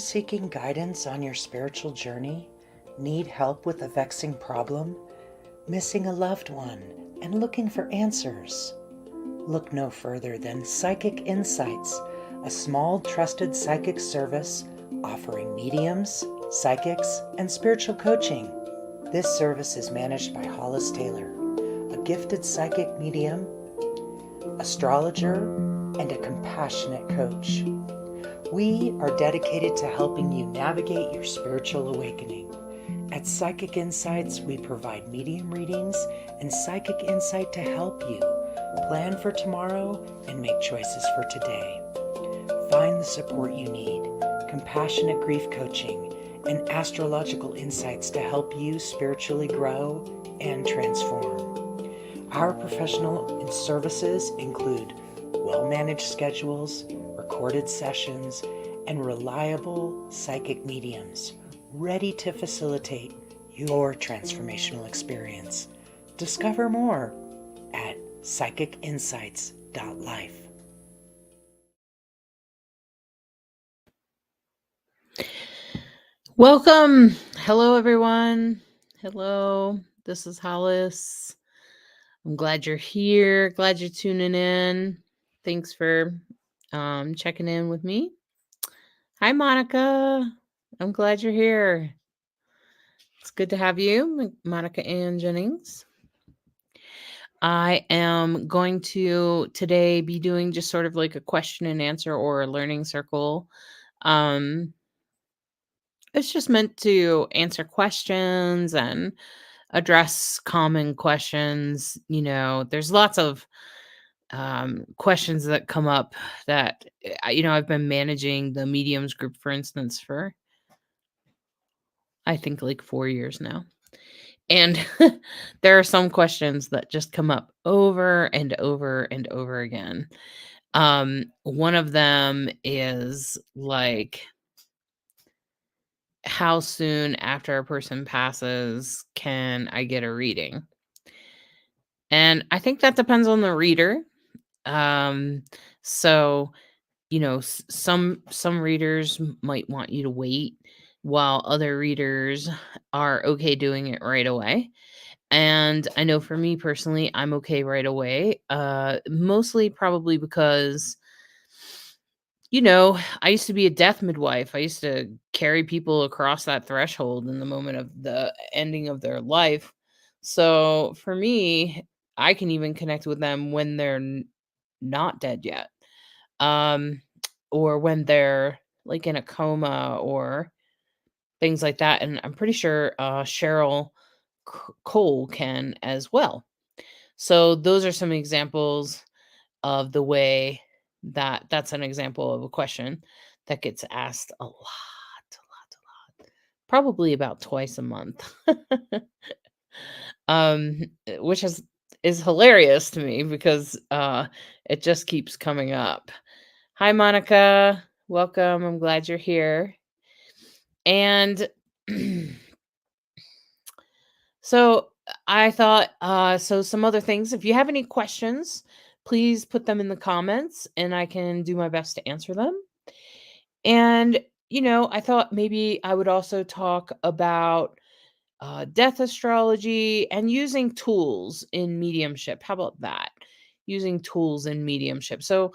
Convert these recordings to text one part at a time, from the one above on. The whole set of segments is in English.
seeking guidance on your spiritual journey? Need help with a vexing problem? Missing a loved one and looking for answers? Look no further than Psychic Insights, a small trusted psychic service offering mediums, psychics, and spiritual coaching. This service is managed by Hollis Taylor, a gifted psychic medium, astrologer, and a compassionate coach. We are dedicated to helping you navigate your spiritual awakening. At Psychic Insights, we provide medium readings and psychic insight to help you plan for tomorrow and make choices for today. Find the support you need, compassionate grief coaching, and astrological insights to help you spiritually grow and transform. Our professional services include well-managed schedules, recorded sessions, and reliable psychic mediums ready to facilitate your transformational experience. Discover more at psychicinsights.life. Welcome. Hello, everyone. Hello. This is Hollis. I'm glad you're here. Glad you're tuning in. Thanks for checking in with me. Hi, Monica. I'm glad you're here. It's good to have you, Monica Ann Jennings. I am going to today be doing just sort of like a question and answer or a learning circle. It's just meant to answer questions and address common questions. There's lots of questions that come up that, I've been managing the mediums group, for instance, for I think like 4 years now. And there are some questions that just come up over and over and over again. One of them is like, how soon after a person passes can I get a reading? And I think that depends on the reader. So, some readers might want you to wait, while other readers are okay doing it right away. And I know for me personally, I'm okay right away. Mostly probably because I used to be a death midwife. I used to carry people across that threshold in the moment of the ending of their life. So for me, I can even connect with them when they're not dead yet. Um, or when they're like in a coma or things like that. And I'm pretty sure Cheryl Cole can as well. So those are some examples of the way that's an example of a question that gets asked a lot, probably about twice a month. Which is hilarious to me because it just keeps coming up. Hi, Monica. Welcome. I'm glad you're here. And so I thought, so some other things. If you have any questions, please put them in the comments and I can do my best to answer them. And, I thought maybe I would also talk about death astrology and using tools in mediumship. How about that? Using tools in mediumship. So,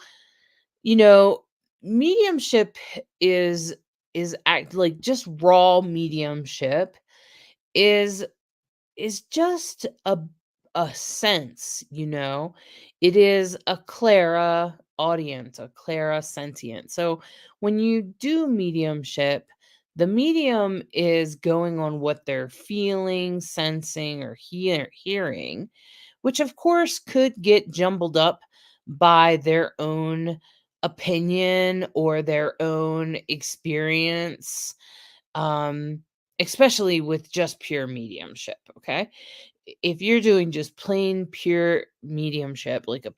you know, mediumship is act like just raw mediumship is just a sense. It is a clara audience, a clara sentient. So when you do mediumship, the medium is going on what they're feeling, sensing, or hearing, which of course could get jumbled up by their own opinion or their own experience, um, especially with just pure mediumship. Okay. If you're doing just plain pure mediumship, like a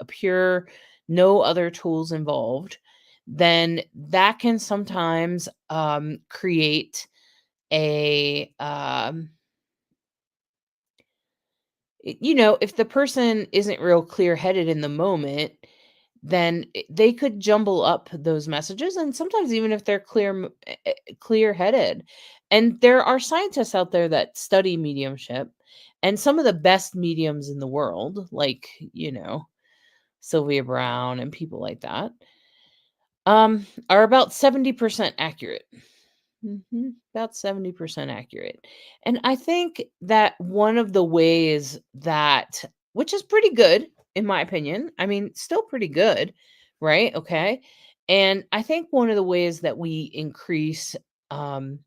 pure, no other tools involved, then that can sometimes create a if the person isn't real clear headed in the moment, then they could jumble up those messages, and sometimes even if they're clear-headed. And there are scientists out there that study mediumship, and some of the best mediums in the world, like, Sylvia Brown and people like that, are about 70% accurate. About 70% accurate. And I think that one of the ways that, which is pretty good, in my opinion, I mean, still pretty good, right? Okay. And I think one of the ways that we increase um,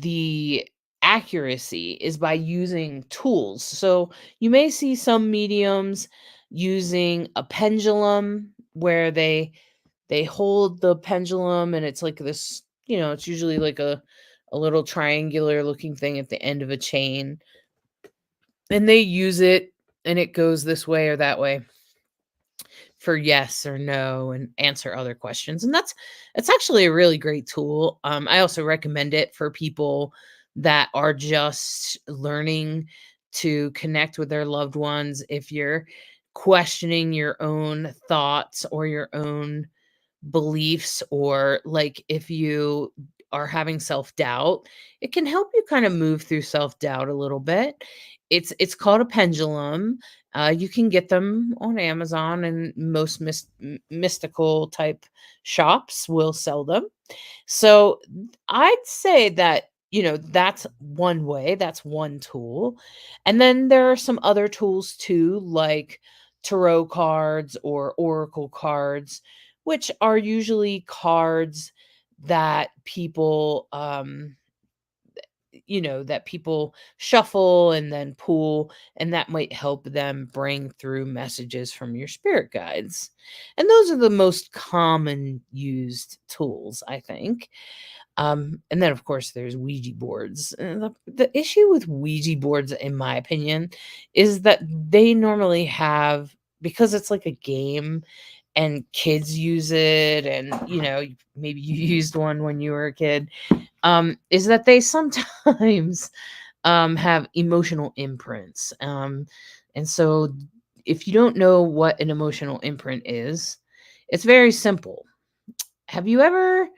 the accuracy is by using tools. So you may see some mediums using a pendulum where they hold the pendulum, and it's like this, it's usually like a little triangular looking thing at the end of a chain, and they use it, and it goes this way or that way for yes or no and answer other questions. And it's actually a really great tool. I also recommend it for people that are just learning to connect with their loved ones. If you're questioning your own thoughts or your own beliefs, or like if you are having self-doubt, it can help you kind of move through self-doubt a little bit. It's called a pendulum. You can get them on Amazon, and most mystical type shops will sell them. So I'd say that, that's one way, that's one tool. And then there are some other tools too, like tarot cards or oracle cards, which are usually cards that people shuffle and then pull, and that might help them bring through messages from your spirit guides. And those are the most common used tools, I think. And then, of course, there's Ouija boards. And the issue with Ouija boards, in my opinion, is that they normally have, because it's like a game and kids use it, and maybe you used one when you were a kid, is that they sometimes have emotional imprints. And so, if you don't know what an emotional imprint is, it's very simple. Have you ever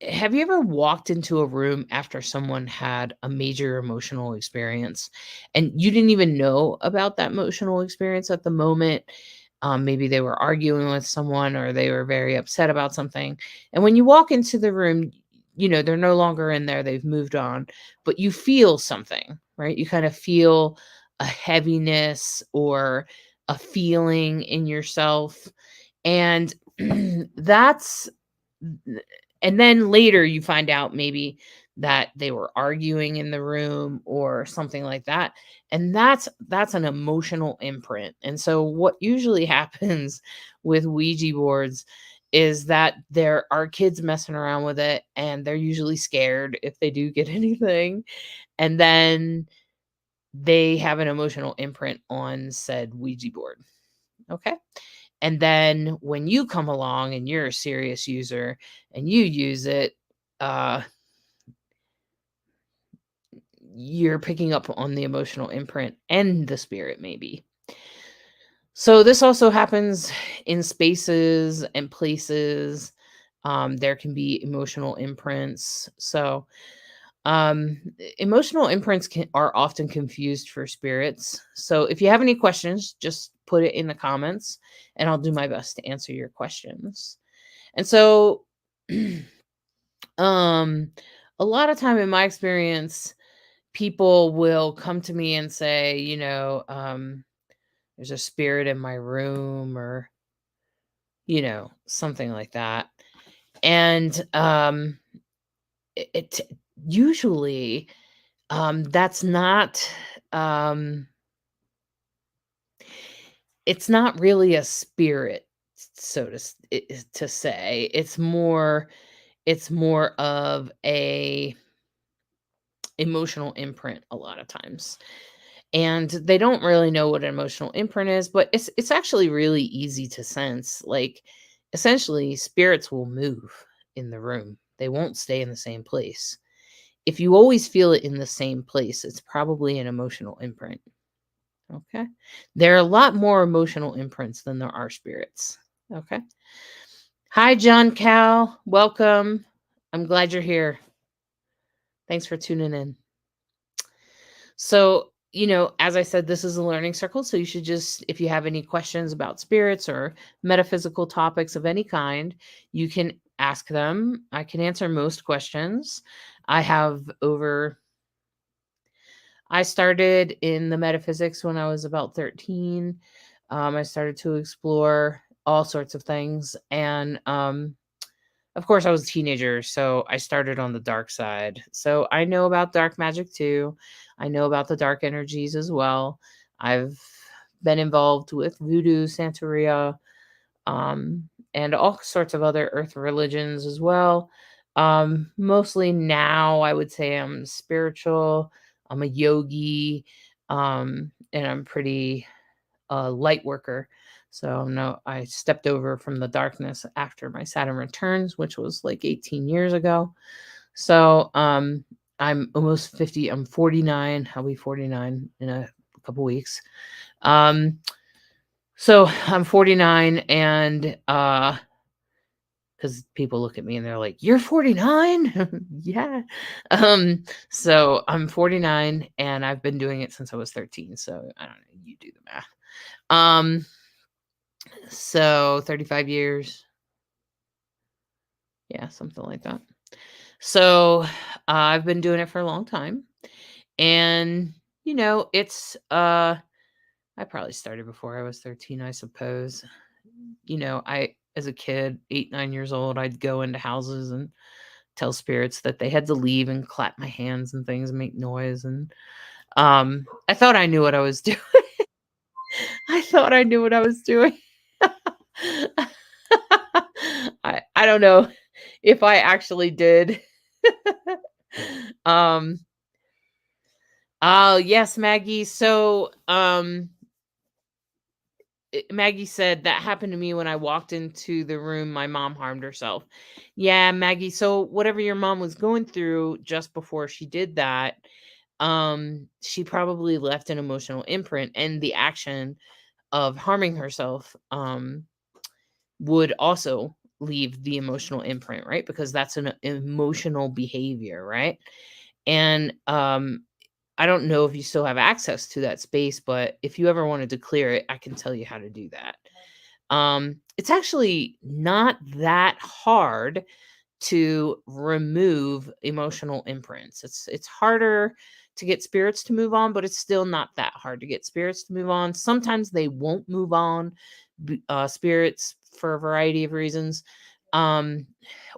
have you ever walked into a room after someone had a major emotional experience and you didn't even know about that emotional experience at the moment? Maybe they were arguing with someone, or they were very upset about something. And when you walk into the room, they're no longer in there, they've moved on, but you feel something, right? You kind of feel a heaviness or a feeling in yourself. And that's and then later you find out maybe that they were arguing in the room or something like that, and that's an emotional imprint. And so what usually happens with Ouija boards is that there are kids messing around with it, and they're usually scared if they do get anything, and then they have an emotional imprint on said Ouija board. Okay. And then when you come along and you're a serious user and you use it, uh, you're picking up on the emotional imprint and the spirit, maybe. So this also happens in spaces and places. There can be emotional imprints. So emotional imprints are often confused for spirits. So if you have any questions, just put it in the comments, and I'll do my best to answer your questions. And so, um, a lot of time in my experience, people will come to me and say, there's a spirit in my room, or, something like that. And it usually, that's not, um, it's not really a spirit, so to say. It's more of a emotional imprint a lot of times. And they don't really know what an emotional imprint is, but it's actually really easy to sense. Like, essentially, spirits will move in the room. They won't stay in the same place. If you always feel it in the same place, it's probably an emotional imprint. Okay. There are a lot more emotional imprints than there are spirits. Okay. Hi, John Cal. Welcome. I'm glad you're here. Thanks for tuning in. So, as I said, this is a learning circle. So you should just, if you have any questions about spirits or metaphysical topics of any kind, you can ask them. I can answer most questions. I have over, I started in the metaphysics when I was about 13. I started to explore all sorts of things. And of course, I was a teenager, so I started on the dark side. So I know about dark magic too. I know about the dark energies as well. I've been involved with voodoo, Santeria, and all sorts of other earth religions as well. Mostly now, I would say I'm spiritual. I'm a yogi, and I'm pretty light worker. So no, I stepped over from the darkness after my Saturn returns, which was like 18 years ago. So I'm almost 50. I'm 49. I'll be 49 in a couple weeks. So I'm 49 and because people look at me and they're like, "You're 49?" Yeah. So I'm 49 and I've been doing it since I was 13. So I don't know, you do the math. Um, so 35 years. Yeah, something like that. So I've been doing it for a long time. And it's I probably started before I was 13, I suppose. I as a kid, 8, 9 years old, I'd go into houses and tell spirits that they had to leave and clap my hands and things and make noise. And I thought I knew what I was doing. I thought I knew what I was doing. I don't know if I actually did. um oh yes, Maggie. So Maggie said that happened to me when I walked into the room. My mom harmed herself. Yeah, Maggie. So whatever your mom was going through just before she did that, she probably left an emotional imprint, and the action of harming herself would also leave the emotional imprint, right? Because that's an emotional behavior, right? And I don't know if you still have access to that space, but if you ever wanted to clear it, I can tell you how to do that. It's actually not that hard to remove emotional imprints. It's harder to get spirits to move on, but it's still not that hard to get spirits to move on. Sometimes they won't move on, spirits, for a variety of reasons. Um,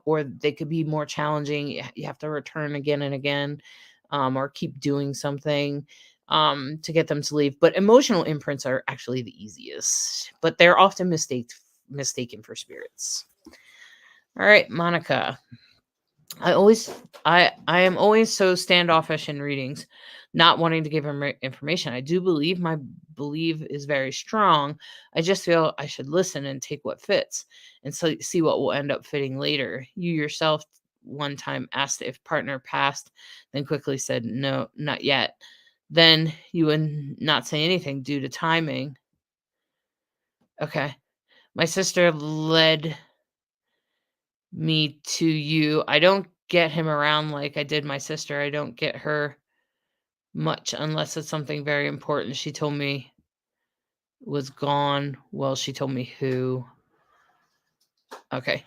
or they could be more challenging. You have to return again and again, or keep doing something to get them to leave. But emotional imprints are actually the easiest, but they're often mistaken for spirits. All right, Monica. I always I am always so standoffish in readings, not wanting to give him information. I do believe my belief is very strong. I just feel I should listen and take what fits, and so see what will end up fitting later. You yourself one time asked if partner passed, then quickly said no, not yet. Then you would not say anything due to timing. Okay. My sister led me to you. I don't get him around like I did my sister. I don't get her much unless it's something very important. She told me was gone. Well, she told me who. Okay.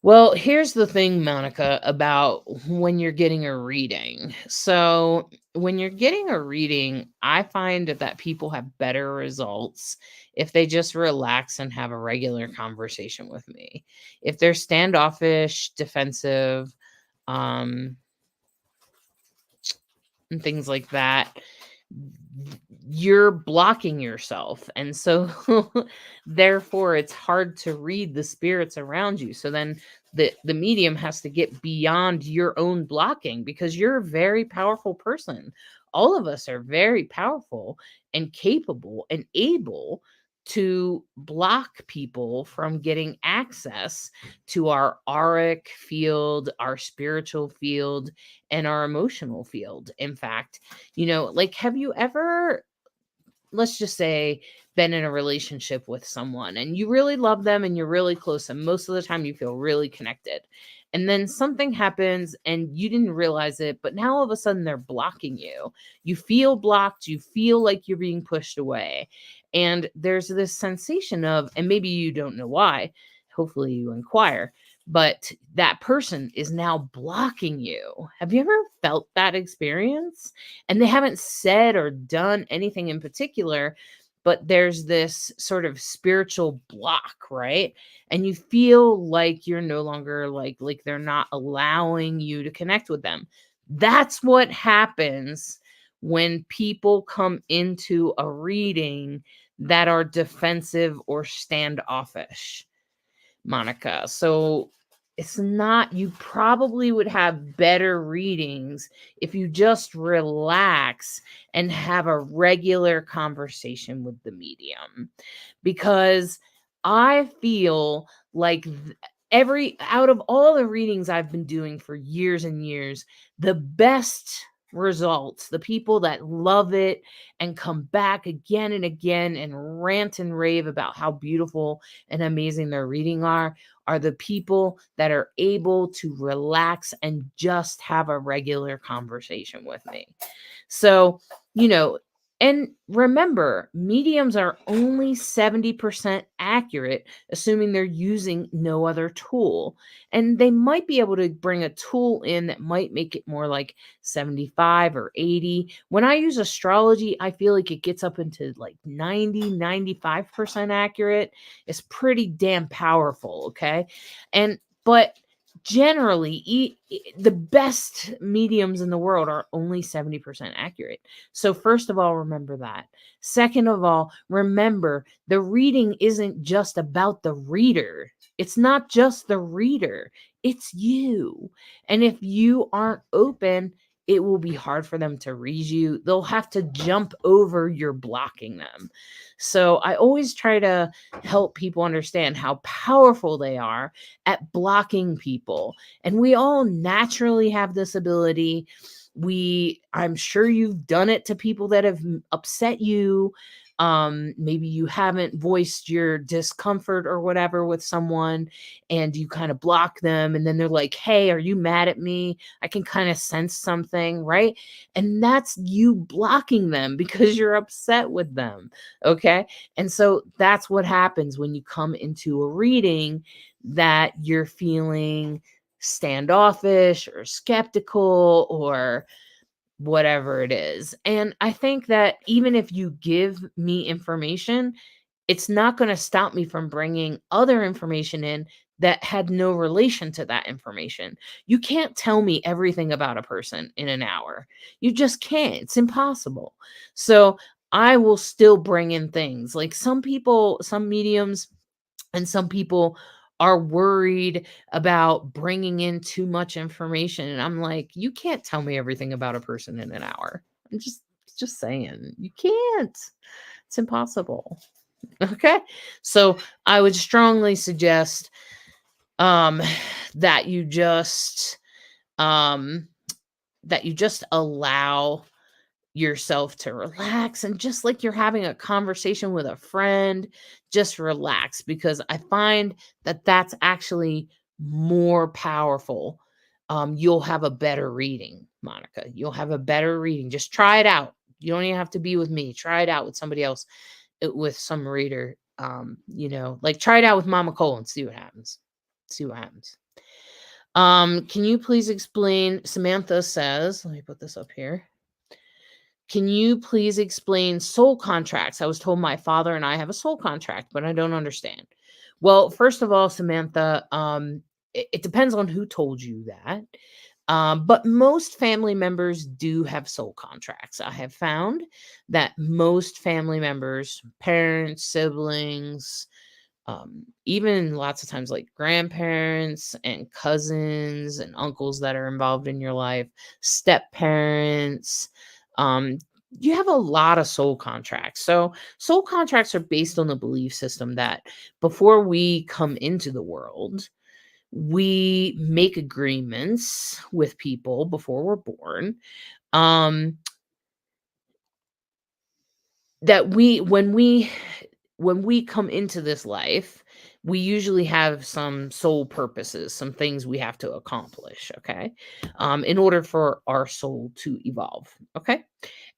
Well, here's the thing, Monica, about when you're getting a reading. So, when you're getting a reading, I find that people have better results if they just relax and have a regular conversation with me. If they're standoffish, defensive, um, and things like that, you're blocking yourself. And so therefore it's hard to read the spirits around you. So then the medium has to get beyond your own blocking because you're a very powerful person. All of us are very powerful and capable and able to block people from getting access to our auric field, our spiritual field, and our emotional field. In fact, like, have you ever, let's just say, been in a relationship with someone and you really love them and you're really close and most of the time you feel really connected, and then something happens and you didn't realize it, but now all of a sudden they're blocking you. You feel blocked, you feel like you're being pushed away, and there's this sensation of, and maybe you don't know why, hopefully you inquire, but that person is now blocking you. Have you ever felt that experience? And they haven't said or done anything in particular, but there's this sort of spiritual block, right? And you feel like you're no longer, like they're not allowing you to connect with them. That's what happens when people come into a reading that are defensive or standoffish, Monica. So it's not, you probably would have better readings if you just relax and have a regular conversation with the medium. Because I feel like every out of all the readings I've been doing for years and years, the best results, the people that love it and come back again and again and rant and rave about how beautiful and amazing their reading are the people that are able to relax and just have a regular conversation with me. So, you know, and remember, mediums are only 70% accurate, assuming they're using no other tool. And they might be able to bring a tool in that might make it more like 75 or 80. When I use astrology, I feel like it gets up into like 90, 95% accurate. It's pretty damn powerful. Okay. But generally, the best mediums in the world are only 70% accurate. So first of all, remember that. Second of all, remember the reading isn't just about the reader. It's not just the reader. It's you. And if you aren't open, it will be hard for them to read you. They'll have to jump over your blocking them. So I always try to help people understand how powerful they are at blocking people. And we all naturally have this ability. I'm sure you've done it to people that have upset you. Maybe you haven't voiced your discomfort or whatever with someone and you kind of block them. And then they're like, hey, are you mad at me? I can kind of sense something, right? And that's you blocking them because you're upset with them. Okay. And so that's what happens when you come into a reading that you're feeling standoffish or skeptical or whatever it is. And I think that even if you give me information, it's not going to stop me from bringing other information in that had no relation to that information. You can't tell me everything about a person in an hour. You just can't. It's impossible. So I will still bring in things like some people, some mediums, and some people are worried about bringing in too much information. And I'm like, you can't tell me everything about a person in an hour. I'm just saying, you can't. It's impossible. Okay. So I would strongly suggest um that you just um allow yourself to relax, and just like you're having a conversation with a friend, just relax, because I find that that's actually more powerful. You'll have a better reading, Monica. You'll have a better reading. Just try it out. You don't even have to be with me. Try it out with somebody else, with some reader. Like try it out with Mama Cole and see what happens. See what happens. Can you please explain? Samantha says, let me put this up here. Can you please explain soul contracts? I was told my father and I have a soul contract, but I don't understand. Well, first of all, Samantha, it depends on who told you that. But most family members do have soul contracts. I have found that most family members, parents, siblings, even lots of times like grandparents and cousins and uncles that are involved in your life, step parents, um, you have a lot of soul contracts. So, soul contracts are based on the belief system that before we come into the world, we make agreements with people before we're born. Um, that when we come into this life, we usually have some soul purposes, some things we have to accomplish, okay? In order for our soul to evolve, okay?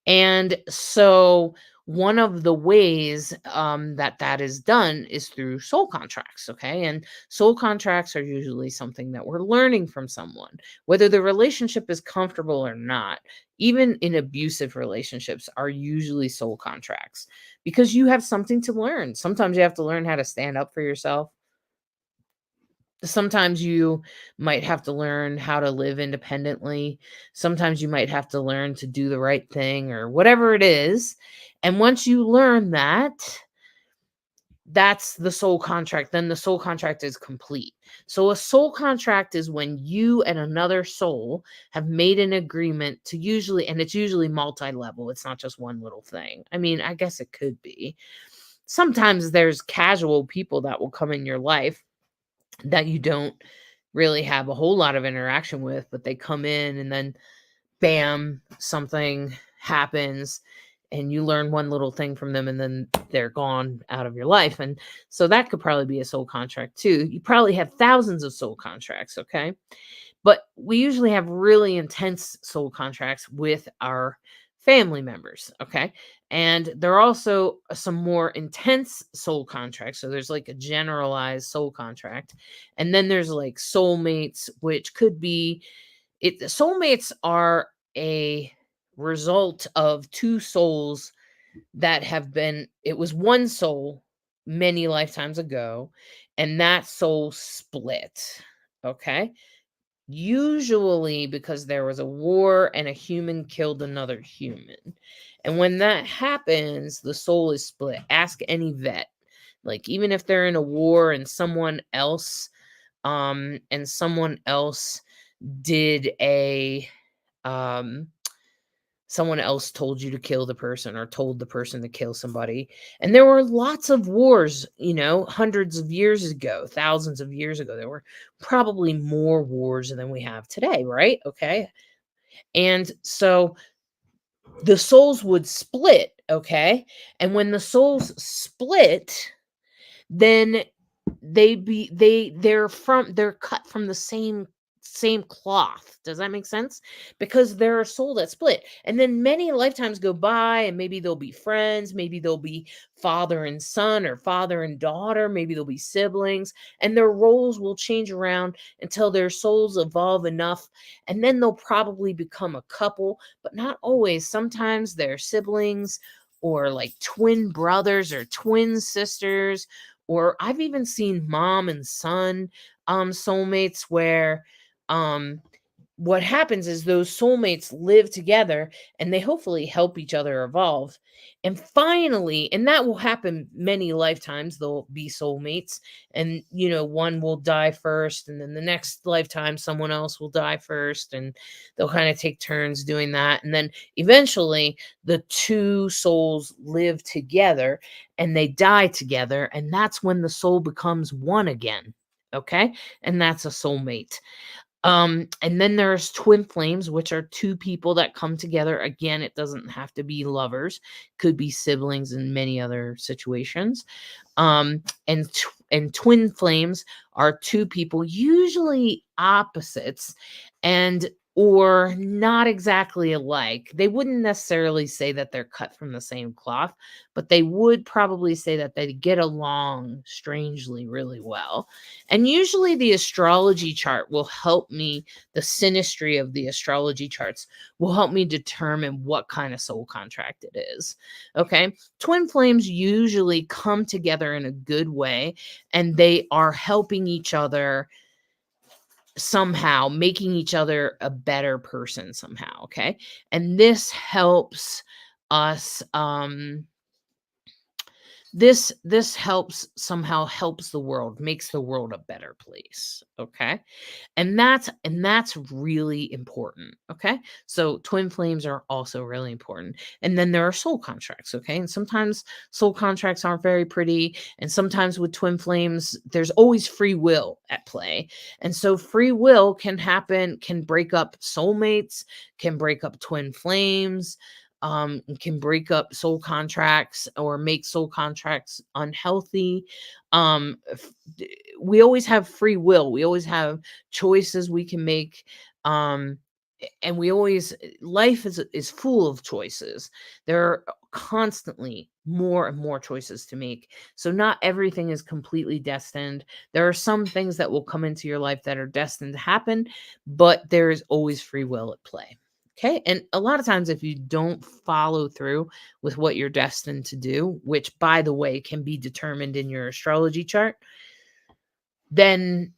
And so one of the ways that that is done is through soul contracts. Okay. And soul contracts are usually something that we're learning from someone, whether the relationship is comfortable or not. Even in abusive relationships, are usually soul contracts because you have something to learn. Sometimes you have to learn how to stand up for yourself. Sometimes you might have to learn how to live independently. Sometimes you might have to learn to do the right thing or whatever it is. And once you learn that, that's the soul contract. Then the soul contract is complete. So a soul contract is when you and another soul have made an agreement to usually, and it's usually multi-level. It's not just one little thing. I mean, I guess it could be. Sometimes there's casual people that will come in your life that you don't really have a whole lot of interaction with, but they come in and then bam, something happens and you learn one little thing from them and then they're gone out of your life. And so that could probably be a soul contract too. You probably have thousands of soul contracts, okay? But we usually have really intense soul contracts with our family members, okay? And there are also some more intense soul contracts. So there's like a generalized soul contract. And then there's like soulmates, which could be soulmates are a result of two souls that have been it was one soul many lifetimes ago, and that soul split. Okay, usually because there was a war and a human killed another human. And when that happens, the soul is split. Ask any vet. Like even if they're in a war and someone else did a um someone else told you to kill the person or told the person to kill somebody. And there were lots of wars, hundreds of years ago, thousands of years ago. There were probably more wars than we have today, right? Okay. And so the souls would split, okay? And when the souls split, then they're cut from the same cloth. Does that make sense? Because they're a soul that split. And then many lifetimes go by and maybe they'll be friends, maybe they'll be father and son or father and daughter, maybe they'll be siblings, and their roles will change around until their souls evolve enough, and then they'll probably become a couple, but not always. Sometimes they're siblings or like twin brothers or twin sisters, or I've even seen mom and son soulmates where um what happens is those soulmates live together and they hopefully help each other evolve. And finally, and that will happen many lifetimes, they'll be soulmates. And, one will die first, and then the next lifetime, someone else will die first. And they'll kind of take turns doing that. And then eventually, the two souls live together and they die together. And that's when the soul becomes one again. Okay. And that's a soulmate. And then there's twin flames, which are two people that come together. Again, it doesn't have to be lovers, could be siblings in many other situations. And twin flames are two people, usually opposites, and or not exactly alike. They wouldn't necessarily say that they're cut from the same cloth, but they would probably say that they get along strangely really well. And usually the astrology chart will help me, the synastry of the astrology charts will help me determine what kind of soul contract it is. Okay. Twin flames usually come together in a good way and they are helping each other somehow, making each other a better person somehow. Okay. And this helps us this somehow helps the world, makes the world a better place. Okay. And that's really important. Okay. So twin flames are also really important. And then there are soul contracts. Okay. And sometimes soul contracts aren't very pretty. And sometimes with twin flames, there's always free will at play. And so free will can break up soulmates, can break up twin flames, can break up soul contracts or make soul contracts unhealthy. We always have free will. We always have choices we can make. Um, and we always life is full of choices. There are constantly more and more choices to make. So not everything is completely destined. There are some things that will come into your life that are destined to happen, but there is always free will at play. Okay. And a lot of times, if you don't follow through with what you're destined to do, which by the way can be determined in your astrology chart, then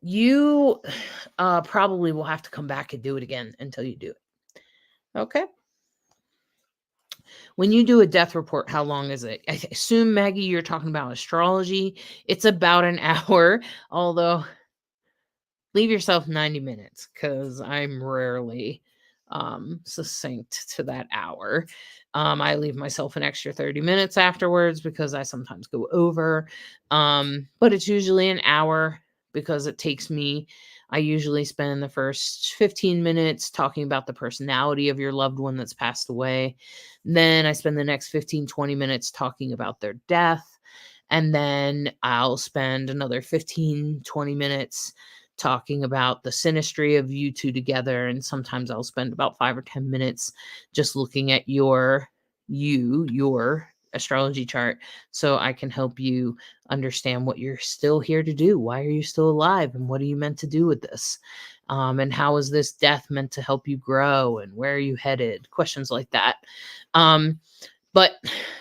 you probably will have to come back and do it again until you do it. Okay. When you do a death report, how long is it? I assume, Maggie, you're talking about astrology. It's about an hour, although leave yourself 90 minutes because I'm rarely succinct to that hour. I leave myself an extra 30 minutes afterwards because I sometimes go over. But it's usually an hour because it takes me, I usually spend the first 15 minutes talking about the personality of your loved one that's passed away. Then I spend the next 15-20 minutes talking about their death. And then I'll spend another 15-20 minutes talking about the synastry of you two together. And sometimes I'll spend about 5 or 10 minutes just looking at your astrology chart so I can help you understand what you're still here to do. Why are you still alive? And what are you meant to do with this? And how is this death meant to help you grow? And where are you headed? Questions like that. But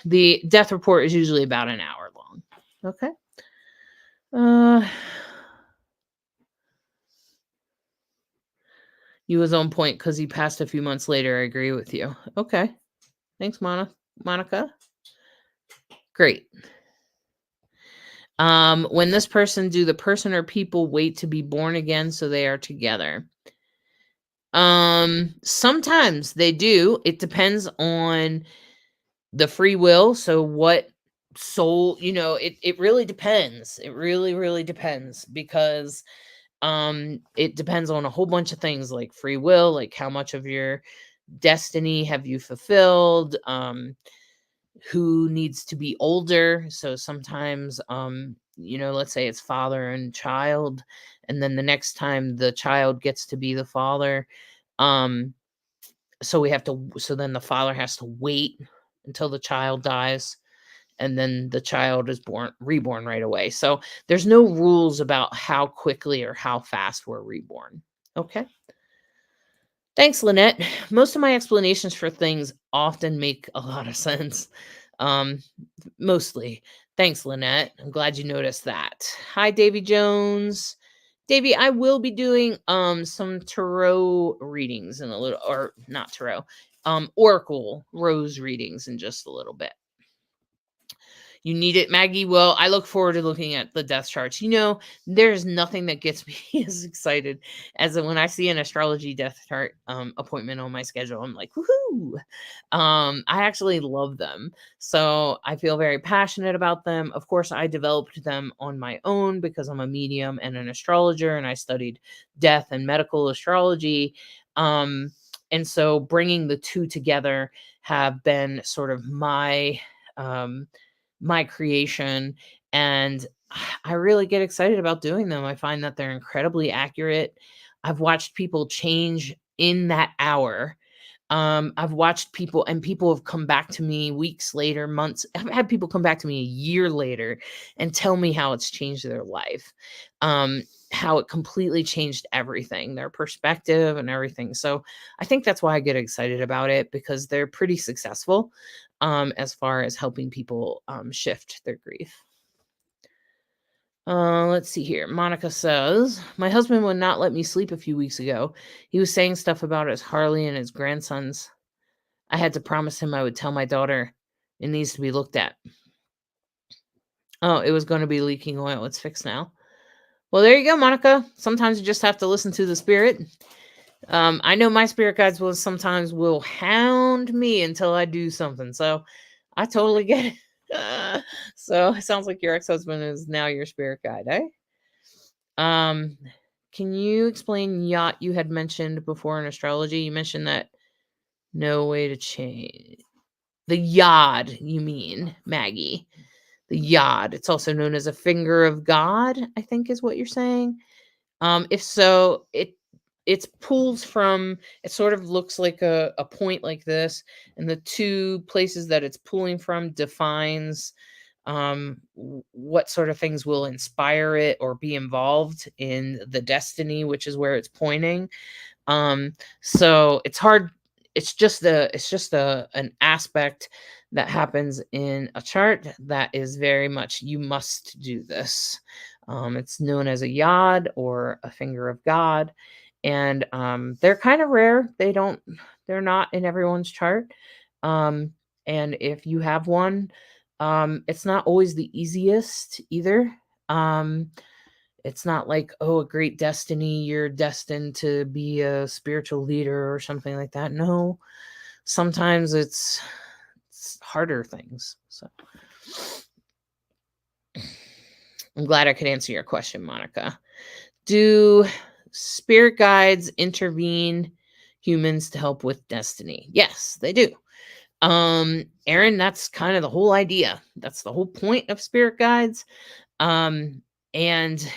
the death report is usually about an hour long. Okay. He was on point because he passed a few months later. I agree with you. Okay. Thanks, Monica. Great. When this person, do the person or people wait to be born again so they are together? Sometimes they do. It depends on the free will. So what soul, it really depends. It really, really depends because it depends on a whole bunch of things like free will, like how much of your destiny have you fulfilled, who needs to be older. So sometimes let's say it's father and child, and then the next time the child gets to be the father, um so then the father has to wait until the child dies, and then the child is reborn right away. So there's no rules about how quickly or how fast we're reborn. Okay. Thanks, Lynette. Most of my explanations for things often make a lot of sense. Um, Mostly. Thanks, Lynette. I'm glad you noticed that. Hi, Davy Jones. Davy, I will be doing some tarot readings in a little, or not tarot, oracle rose readings in just a little bit. You need it, Maggie. Well, I look forward to looking at the death charts. There's nothing that gets me as excited as when I see an astrology death chart appointment on my schedule. I'm like, woohoo! I actually love them. So I feel very passionate about them. Of course, I developed them on my own because I'm a medium and an astrologer, and I studied death and medical astrology. And so bringing the two together have been sort of my creation, and I really get excited about doing them. I find that they're incredibly accurate. I've watched people change in that hour. I've watched people, and people have come back to me weeks later, months. I've had people come back to me a year later and tell me how it's changed their life, how it completely changed everything, their perspective and everything. So I think that's why I get excited about it, because they're pretty successful as far as helping people shift their grief. Let's see here. Monica says, my husband would not let me sleep a few weeks ago. He was saying stuff about his Harley and his grandsons. I had to promise him I would tell my daughter it needs to be looked at. Oh, it was going to be leaking oil. It's fixed now. Well, there you go, Monica. Sometimes you just have to listen to the spirit. I know my spirit guides will sometimes will hound me until I do something. So I totally get it. So it sounds like your ex-husband is now your spirit guide, eh? Um, can you explain yacht you had mentioned before in astrology? You mentioned that no way to change the yod, you mean, Maggie. The yod. It's also known as a finger of God, I think is what you're saying. If so, it's pulls from it sort of looks like a point like this, and the two places that it's pulling from defines what sort of things will inspire it or be involved in the destiny, which is where it's pointing. So it's hard. It's just an aspect that happens in a chart that is very much you must do this. It's known as a yod or a finger of God, and they're kind of rare. They're not in everyone's chart. Um, and if you have one, it's not always the easiest either. Um, it's not like, oh, a great destiny, you're destined to be a spiritual leader or something like that. No, sometimes it's harder things. So I'm glad I could answer your question, Monica. Do spirit guides intervene humans to help with destiny? Yes, they do. Aaron, that's kind of the whole idea. That's the whole point of spirit guides. And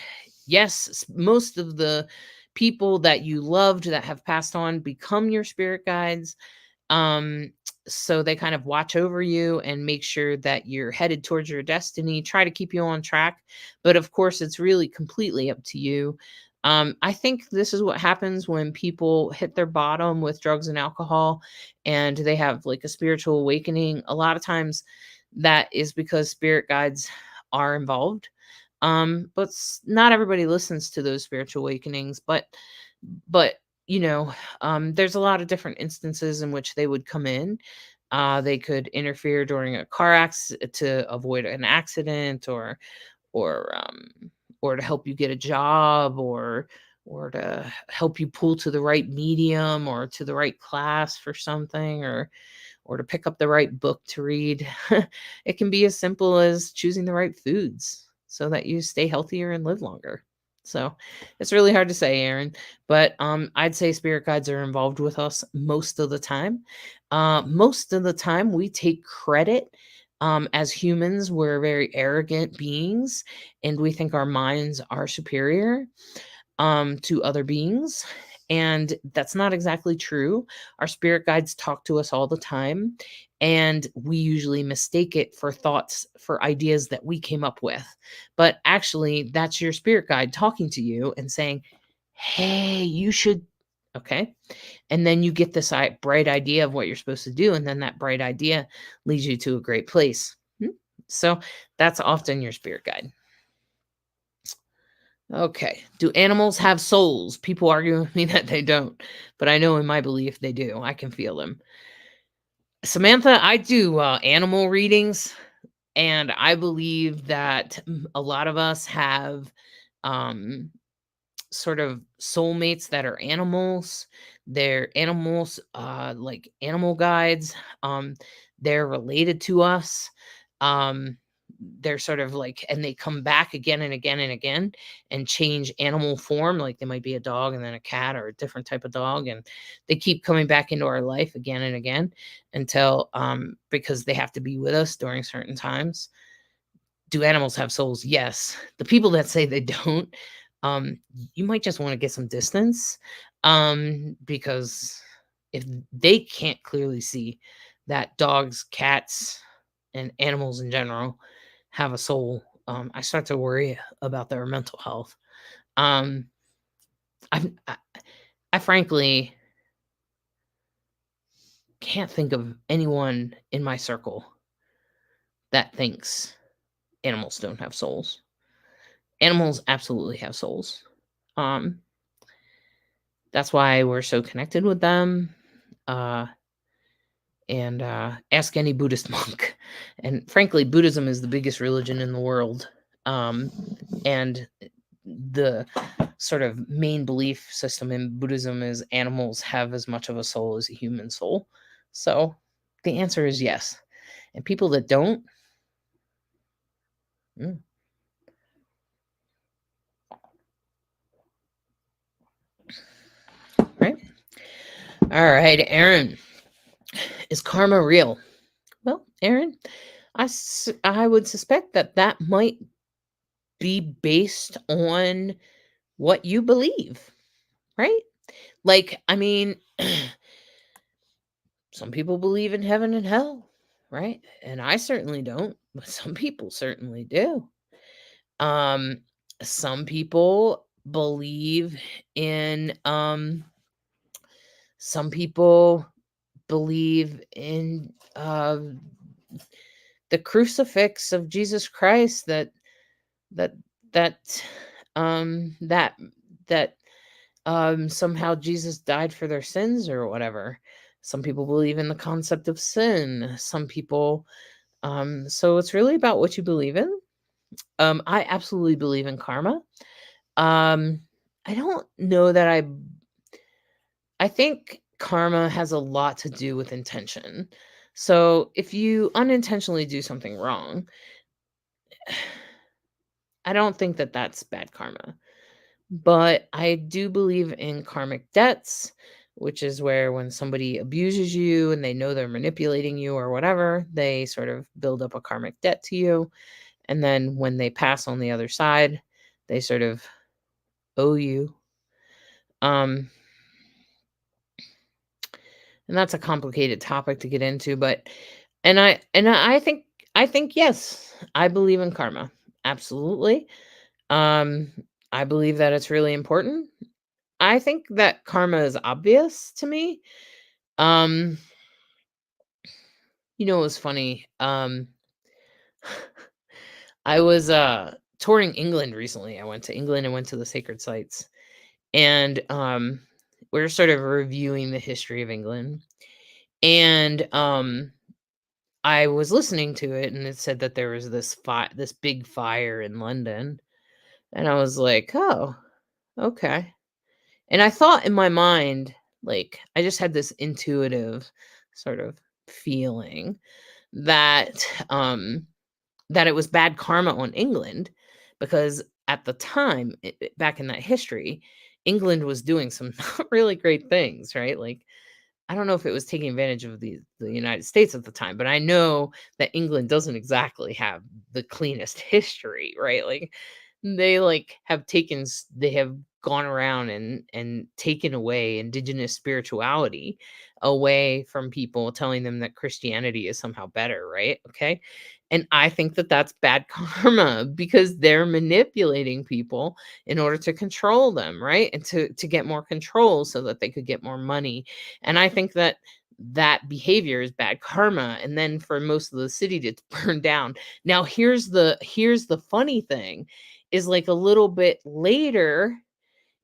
yes, most of the people that you loved that have passed on become your spirit guides. Um, so they kind of watch over you and make sure that you're headed towards your destiny, try to keep you on track. But of course, it's really completely up to you. I think this is what happens when people hit their bottom with drugs and alcohol and they have like a spiritual awakening. A lot of times that is because spirit guides are involved. But not everybody listens to those spiritual awakenings, but you know, there's a lot of different instances in which they would come in. They could interfere during a car accident to avoid an accident, or or to help you get a job, or to help you pull to the right medium or to the right class for something, or to pick up the right book to read. It can be as simple as choosing the right foods so that you stay healthier and live longer. So it's really hard to say, Aaron, but I'd say spirit guides are involved with us most of the time. Most of the time, we take credit. As humans, we're very arrogant beings, and we think our minds are superior to other beings. And that's not exactly true. Our spirit guides talk to us all the time, and we usually mistake it for thoughts, for ideas that we came up with. But actually, that's your spirit guide talking to you and saying, hey, you should. Okay. And then you get this bright idea of what you're supposed to do. And then that bright idea leads you to a great place. So that's often your spirit guide. Okay. Do animals have souls? People argue with me that they don't, but I know in my belief they do. I can feel them. Samantha, I do animal readings, and I believe that a lot of us have um, sort of soulmates that are animals. They're animals, like animal guides. Um, they're related to us. Um, they're sort of like, and they come back again and again and again and change animal form. Like they might be a dog and then a cat or a different type of dog, and they keep coming back into our life again and again until because they have to be with us during certain times. Do animals have souls? Yes. The people that say they don't, um, you might just want to get some distance, because if they can't clearly see that dogs, cats, and animals in general have a soul, I start to worry about their mental health. Um, I, I frankly can't think of anyone in my circle that thinks animals don't have souls. Animals absolutely have souls. Um, that's why we're so connected with them. Uh, and ask any Buddhist monk. And frankly, Buddhism is the biggest religion in the world. And the sort of main belief system in Buddhism is animals have as much of a soul as a human soul. So the answer is yes. And people that don't, mm, right? All right, Aaron, is karma real? Well, Aaron, I would suspect that that might be based on what you believe, right? Like, I mean, some people believe in heaven and hell, right? And I certainly don't, but some people certainly do. Um, some people believe in some people believe in the crucifix of Jesus Christ, that that that that somehow Jesus died for their sins or whatever. Some people believe in the concept of sin. Some people so it's really about what you believe in. I absolutely believe in karma. Um I don't know that I think karma has a lot to do with intention. So if you unintentionally do something wrong, I don't think that that's bad karma. But I do believe in karmic debts, which is where when somebody abuses you and they know they're manipulating you or whatever, they sort of build up a karmic debt to you. And then when they pass on the other side, they sort of owe you. Um, and that's a complicated topic to get into, but I think yes, I believe in karma. Absolutely. Um, I believe that it's really important. I think that karma is obvious to me. Um, it was funny. I was touring England recently. I went to England and went to the sacred sites. And we're sort of reviewing the history of England. And I was listening to it and it said that there was this big fire in London. And I was like, "Oh, okay." And I thought in my mind, like, I just had this intuitive sort of feeling that that it was bad karma on England because at the time, back in that history, England was doing some not really great things, right? Like, I don't know if it was taking advantage of the United States at the time, but I know that England doesn't exactly have the cleanest history, right? Like they they have gone around and taken away indigenous spirituality away from people, telling them that Christianity is somehow better, right? Okay. And I think that that's bad karma because they're manipulating people in order to control them, right? And to get more control so that they could get more money. And I think that that behavior is bad karma, and then for most of the city to burn down. Now here's the funny thing is, like, a little bit later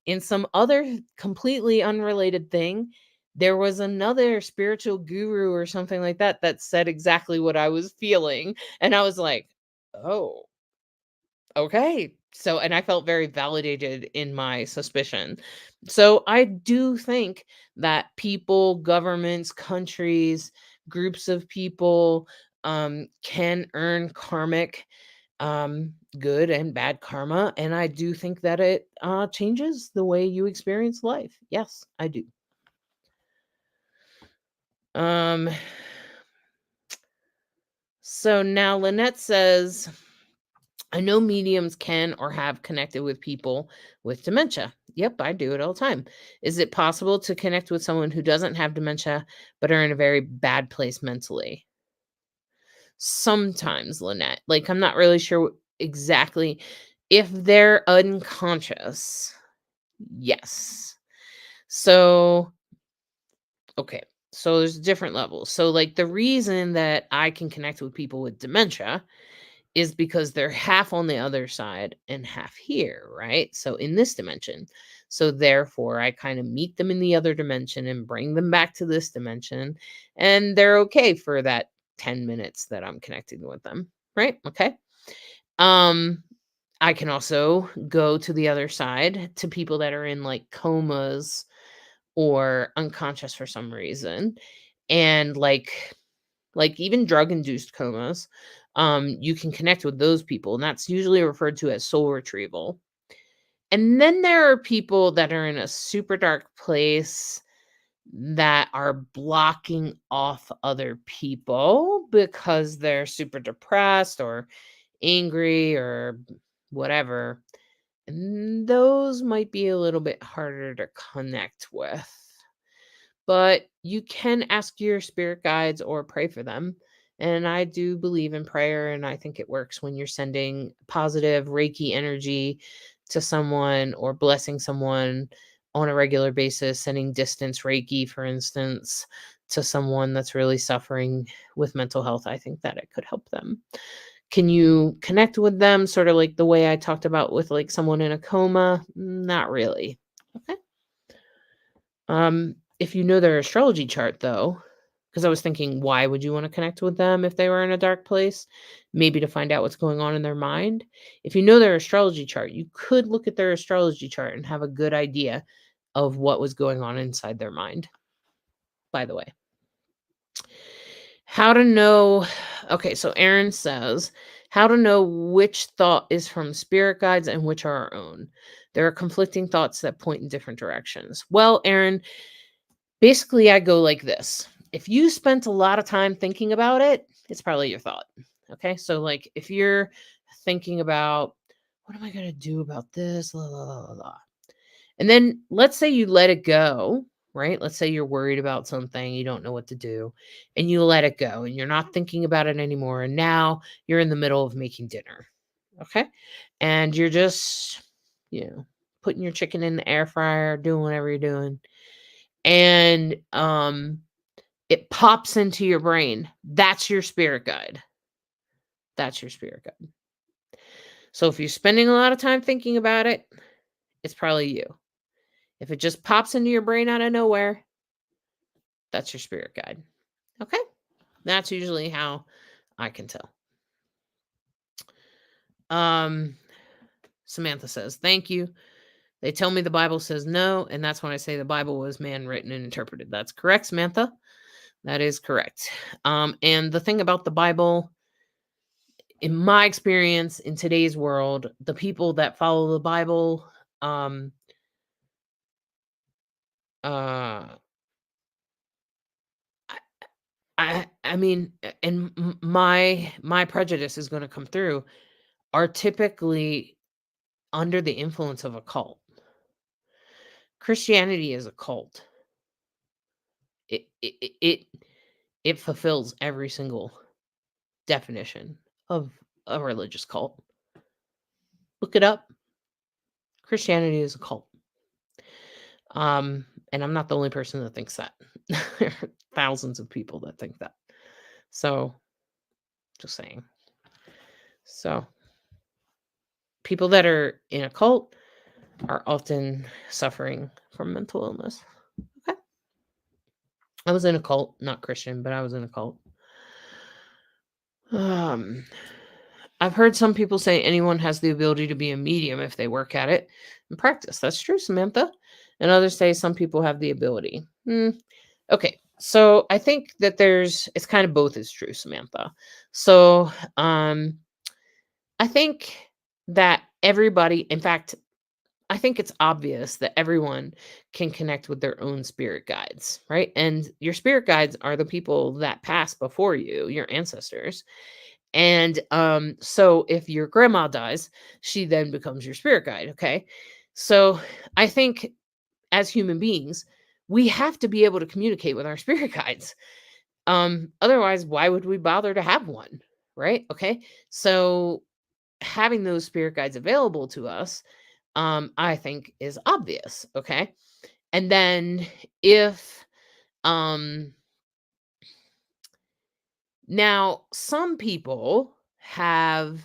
in some other completely unrelated thing, there was another spiritual guru or something like that that said exactly what I was feeling, and I was like, "Oh, okay." So, and I felt very validated in my suspicion. So I do think that people, governments, countries, groups of people can earn karmic good and bad karma. And I do think that it changes the way you experience life. Yes, I do. Um, so now Lynette says, I know mediums can or have connected with people with dementia. Yep, I do it all the time. Is it possible to connect with someone who doesn't have dementia but are in a very bad place mentally? Sometimes, Lynette. Like, I'm not really sure exactly. If they're unconscious, yes. So, okay. So there's different levels. So, like, the reason that I can connect with people with dementia is because they're half on the other side and half here, right? So in this dimension. So therefore, I kind of meet them in the other dimension and bring them back to this dimension, and they're okay for that 10 minutes that I'm connecting with them, right? Okay. Um I can also go to the other side to people that are in like comas or unconscious for some reason, and like even drug induced comas. You can connect with those people, and that's usually referred to as soul retrieval. And then there are people that are in a super dark place that are blocking off other people because they're super depressed or angry or whatever. And those might be a little bit harder to connect with. But you can ask your spirit guides or pray for them. And I do believe in prayer, and I think it works when you're sending positive Reiki energy to someone or blessing someone on a regular basis, sending distance Reiki, for instance, to someone that's really suffering with mental health. I think that it could help them. Can you connect with them sort of like the way I talked about with like someone in a coma? Not really. Okay. If you know their astrology chart though, because I was thinking, why would you want to connect with them if they were in a dark place? Maybe to find out what's going on in their mind. If you know their astrology chart, you could look at their astrology chart and have a good idea of what was going on inside their mind, by the way. How to know. Okay, so Aaron says, how to know which thought is from spirit guides and which are our own. There are conflicting thoughts that point in different directions. Well, Aaron, basically, I go like this. If you spent a lot of time thinking about it, it's probably your thought. Okay. So, like, if you're thinking about, what am I going to do about this? La, la, la, la, la. And then let's say you let it go, right? Let's say you're worried about something, you don't know what to do, and you let it go and you're not thinking about it anymore. And now you're in the middle of making dinner. Okay. And you're just, putting your chicken in the air fryer, doing whatever you're doing. And it pops into your brain. That's your spirit guide. That's your spirit guide. So if you're spending a lot of time thinking about it, it's probably you. If it just pops into your brain out of nowhere, that's your spirit guide. Okay? That's usually how I can tell. Samantha says, "Thank you. They tell me the Bible says no, and that's when I say the Bible was man written and interpreted." That's correct, Samantha. That is correct. And the thing about the Bible, in my experience in today's world, the people that follow the Bible, um, uh, I mean, and my prejudice is going to come through, are typically under the influence of a cult. Christianity is a cult. It fulfills every single definition of a religious cult. Look it up. Christianity is a cult. And I'm not the only person that thinks that. There are thousands of people that think that. So, just saying. So, people that are in a cult are often suffering from mental illness. Okay. I was in a cult, not Christian, but I was in a cult. I've heard some people say anyone has the ability to be a medium if they work at it and practice. That's true, Samantha. And others say some people have the ability. Okay, so I think that it's kind of both is true, Samantha. So I think that everybody, in fact, I think it's obvious that everyone can connect with their own spirit guides, right? And your spirit guides are the people that passed before you, your ancestors. And so if your grandma dies, she then becomes your spirit guide. Okay. So I think as human beings, we have to be able to communicate with our spirit guides. Otherwise, why would we bother to have one? Right. Okay. So having those spirit guides available to us, I think is obvious. Okay. And then if now some people have,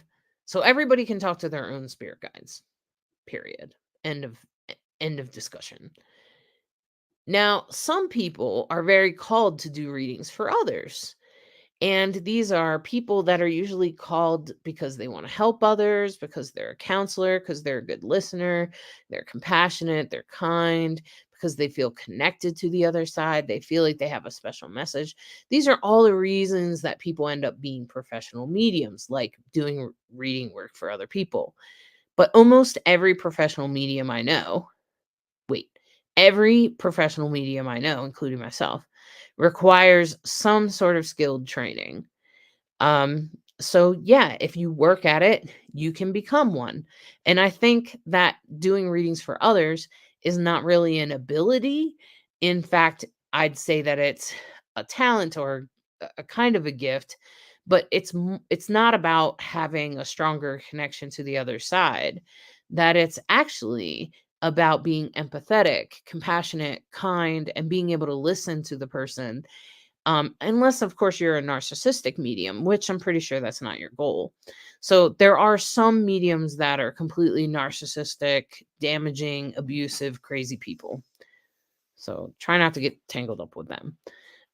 so everybody can talk to their own spirit guides, period. End of end of discussion. Now, some people are very called to do readings for others. And these are people that are usually called because they want to help others, because they're a counselor, because they're a good listener, they're compassionate, they're kind, because they feel connected to the other side, they feel like they have a special message. These are all the reasons that people end up being professional mediums, like doing reading work for other people. But almost every professional medium I know, wait, every professional medium I know, including myself, requires some sort of skilled training. Um, so yeah, if you work at it, you can become one. And I think that doing readings for others is not really an ability. In fact, I'd say that it's a talent or a kind of a gift, but it's not about having a stronger connection to the other side. That it's actually about being empathetic, compassionate, kind, and being able to listen to the person, unless, of course, you're a narcissistic medium, which I'm pretty sure that's not your goal. So there are some mediums that are completely narcissistic, damaging, abusive, crazy people. So try not to get tangled up with them.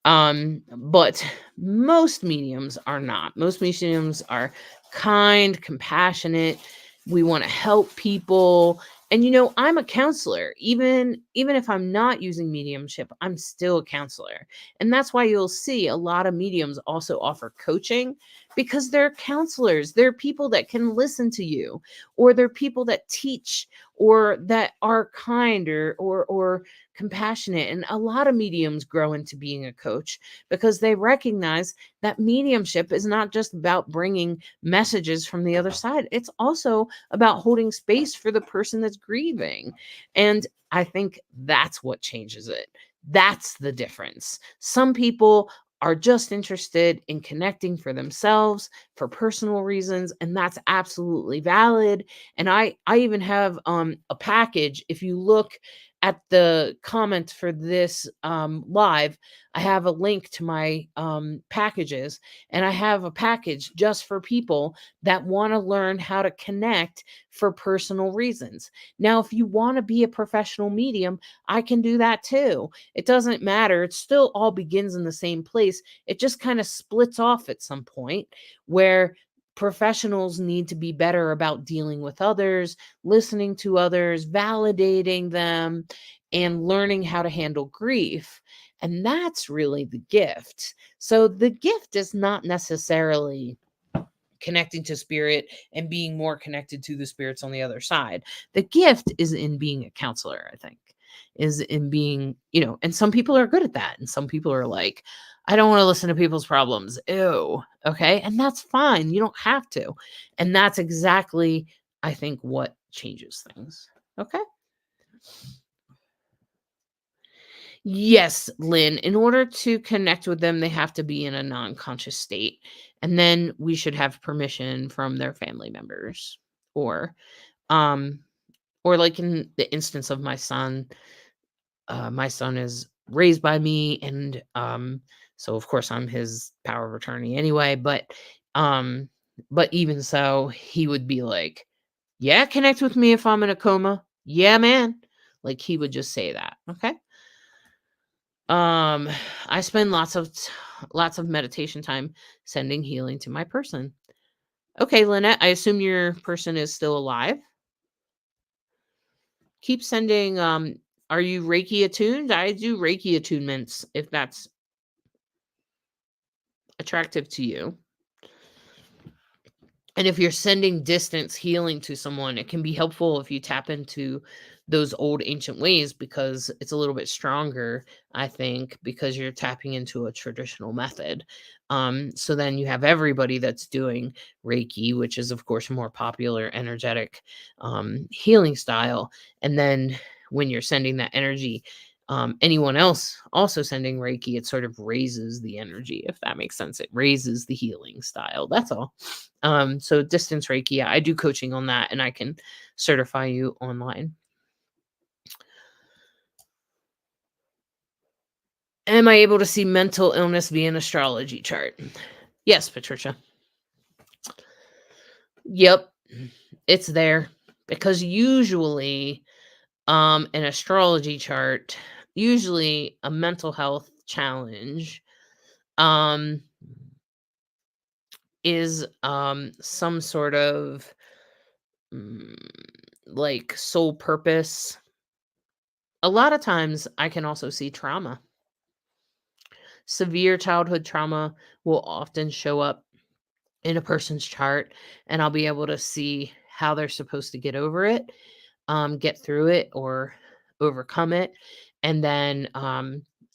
But most mediums are not. Most mediums are kind, compassionate. We want to help people. And I'm a counselor. Even if I'm not using mediumship, I'm still a counselor. And that's why you'll see a lot of mediums also offer coaching, because they're counselors. They're people that can listen to you, or they're people that teach, or that are kind, or compassionate. And a lot of mediums grow into being a coach because they recognize that mediumship is not just about bringing messages from the other side, it's also about holding space for the person that's grieving. And I think that's what changes it. That's the difference. Some people are just interested in connecting for themselves, for personal reasons, and that's absolutely valid. And I even have a package. If you look at the comment for this live, I have a link to my packages, and I have a package just for people that want to learn how to connect for personal reasons. Now, if you want to be a professional medium, I can do that too. It doesn't matter. It still all begins in the same place. It just kind of splits off at some point where professionals need to be better about dealing with others, listening to others, validating them, and learning how to handle grief. And that's really the gift. So the gift is not necessarily connecting to spirit and being more connected to the spirits on the other side. The gift is in being a counselor, I think, is in being, and some people are good at that. And some people are like, I don't want to listen to people's problems. Ew. Okay. And that's fine. You don't have to. And that's exactly, I think, what changes things. Okay. Yes, Lynn. In order to connect with them, they have to be in a non-conscious state. And then we should have permission from their family members. Or um or like in the instance of my son is raised by me, and so of course I'm his power of attorney anyway, um but even so, he would be like, "Yeah, connect with me if I'm in a coma." "Yeah, man." Like, he would just say that. Okay. Um, I spend lots of meditation time sending healing to my person. Okay, Lynette, I assume your person is still alive. Keep sending. Are you Reiki attuned? I do Reiki attunements if that's attractive to you. And if you're sending distance healing to someone, it can be helpful if you tap into those old ancient ways, because it's a little bit stronger, I think, because you're tapping into a traditional method. So then you have everybody that's doing Reiki, which is, of course, a more popular energetic healing style. And then when you're sending that energy, anyone else also sending Reiki, it sort of raises the energy, if that makes sense. It raises the healing style. That's all. So distance Reiki, yeah, I do coaching on that, and I can certify you online. Am I able to see mental illness via an astrology chart? Yes, Patricia. Yep. It's there because usually an astrology chart, usually a mental health challenge um is some sort of mm, like sole purpose. A lot of times I can also see trauma. Severe childhood trauma will often show up in a person's chart, and I'll be able to see how they're supposed to get over it, get through it, or overcome it. And then,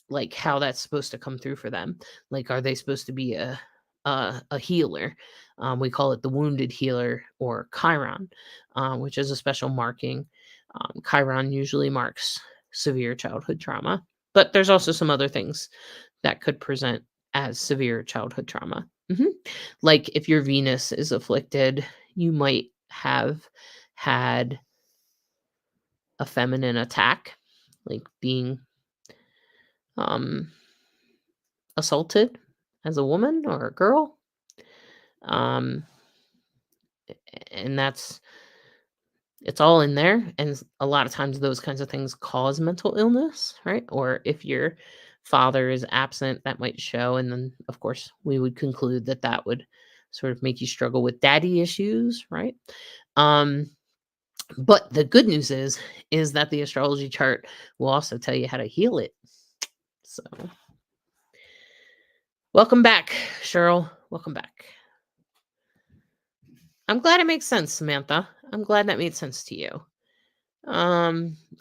like how that's supposed to come through for them. Like, are they supposed to be a healer? We call it the wounded healer or Chiron, which is a special marking. Chiron usually marks severe childhood trauma, but there's also some other things that could present as severe childhood trauma. Like if your Venus is afflicted, you might have had a feminine attack, like being um, assaulted as a woman or a girl. Um, and it's all in there. And a lot of times those kinds of things cause mental illness, right? Or if your father is absent, that might show. And then, of course, we would conclude that that would sort of make you struggle with daddy issues, right? Um, but the good news is that the astrology chart will also tell you how to heal it. So, welcome back, Cheryl. Welcome back. I'm glad it makes sense, Samantha. I'm glad that made sense to you.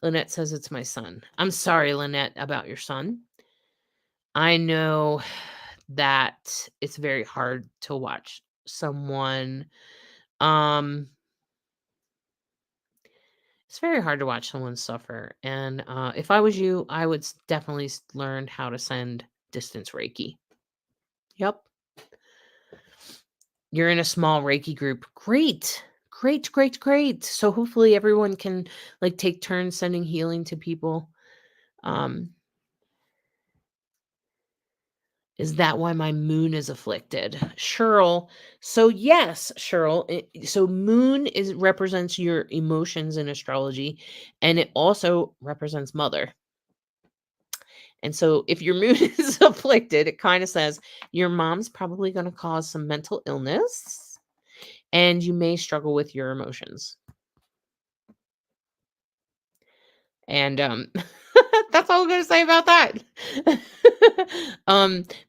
Lynette says it's my son. I'm sorry, Lynette, about your son. I know that it's very hard to watch someone it's very hard to watch someone suffer. And if I was you, I would definitely learn how to send distance Reiki. Yep. You're in a small Reiki group. Great. Great, great, great. So hopefully everyone can like take turns sending healing to people. Um, is that why my moon is afflicted? Cheryl. So yes, Cheryl. So moon is represents your emotions in astrology, and it also represents mother. And so if your moon is afflicted, it kind of says your mom's probably going to cause some mental illness and you may struggle with your emotions. And that's all I'm going to say about that.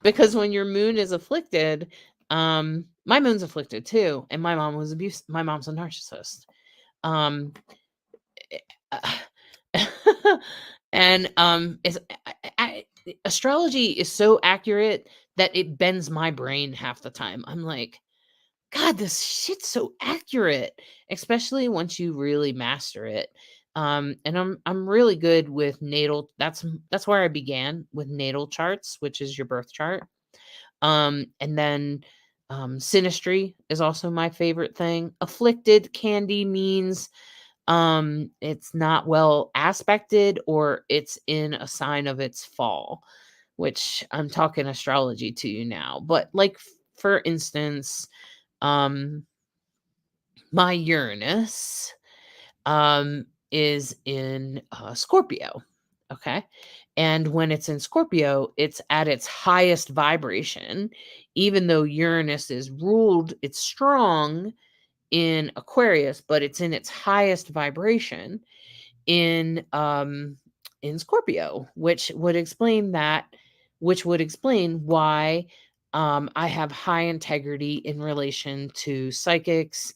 Because when your moon is afflicted, my moon's afflicted too, and my mom was abused. My mom's a narcissist. Um, and astrology is so accurate that it bends my brain half the time. I'm like, God, this shit's so accurate, especially once you really master it. And I'm really good with natal. That's where I began with natal charts, which is your birth chart. And then synastry is also my favorite thing. Afflicted candy means it's not well aspected or it's in a sign of its fall, which I'm talking astrology to you now. But like for instance, um my Uranus is in Scorpio. Okay. And when it's in Scorpio, it's at its highest vibration, even though Uranus is ruled, it's strong in Aquarius, but it's in its highest vibration in Scorpio, which would explain why I have high integrity in relation to psychics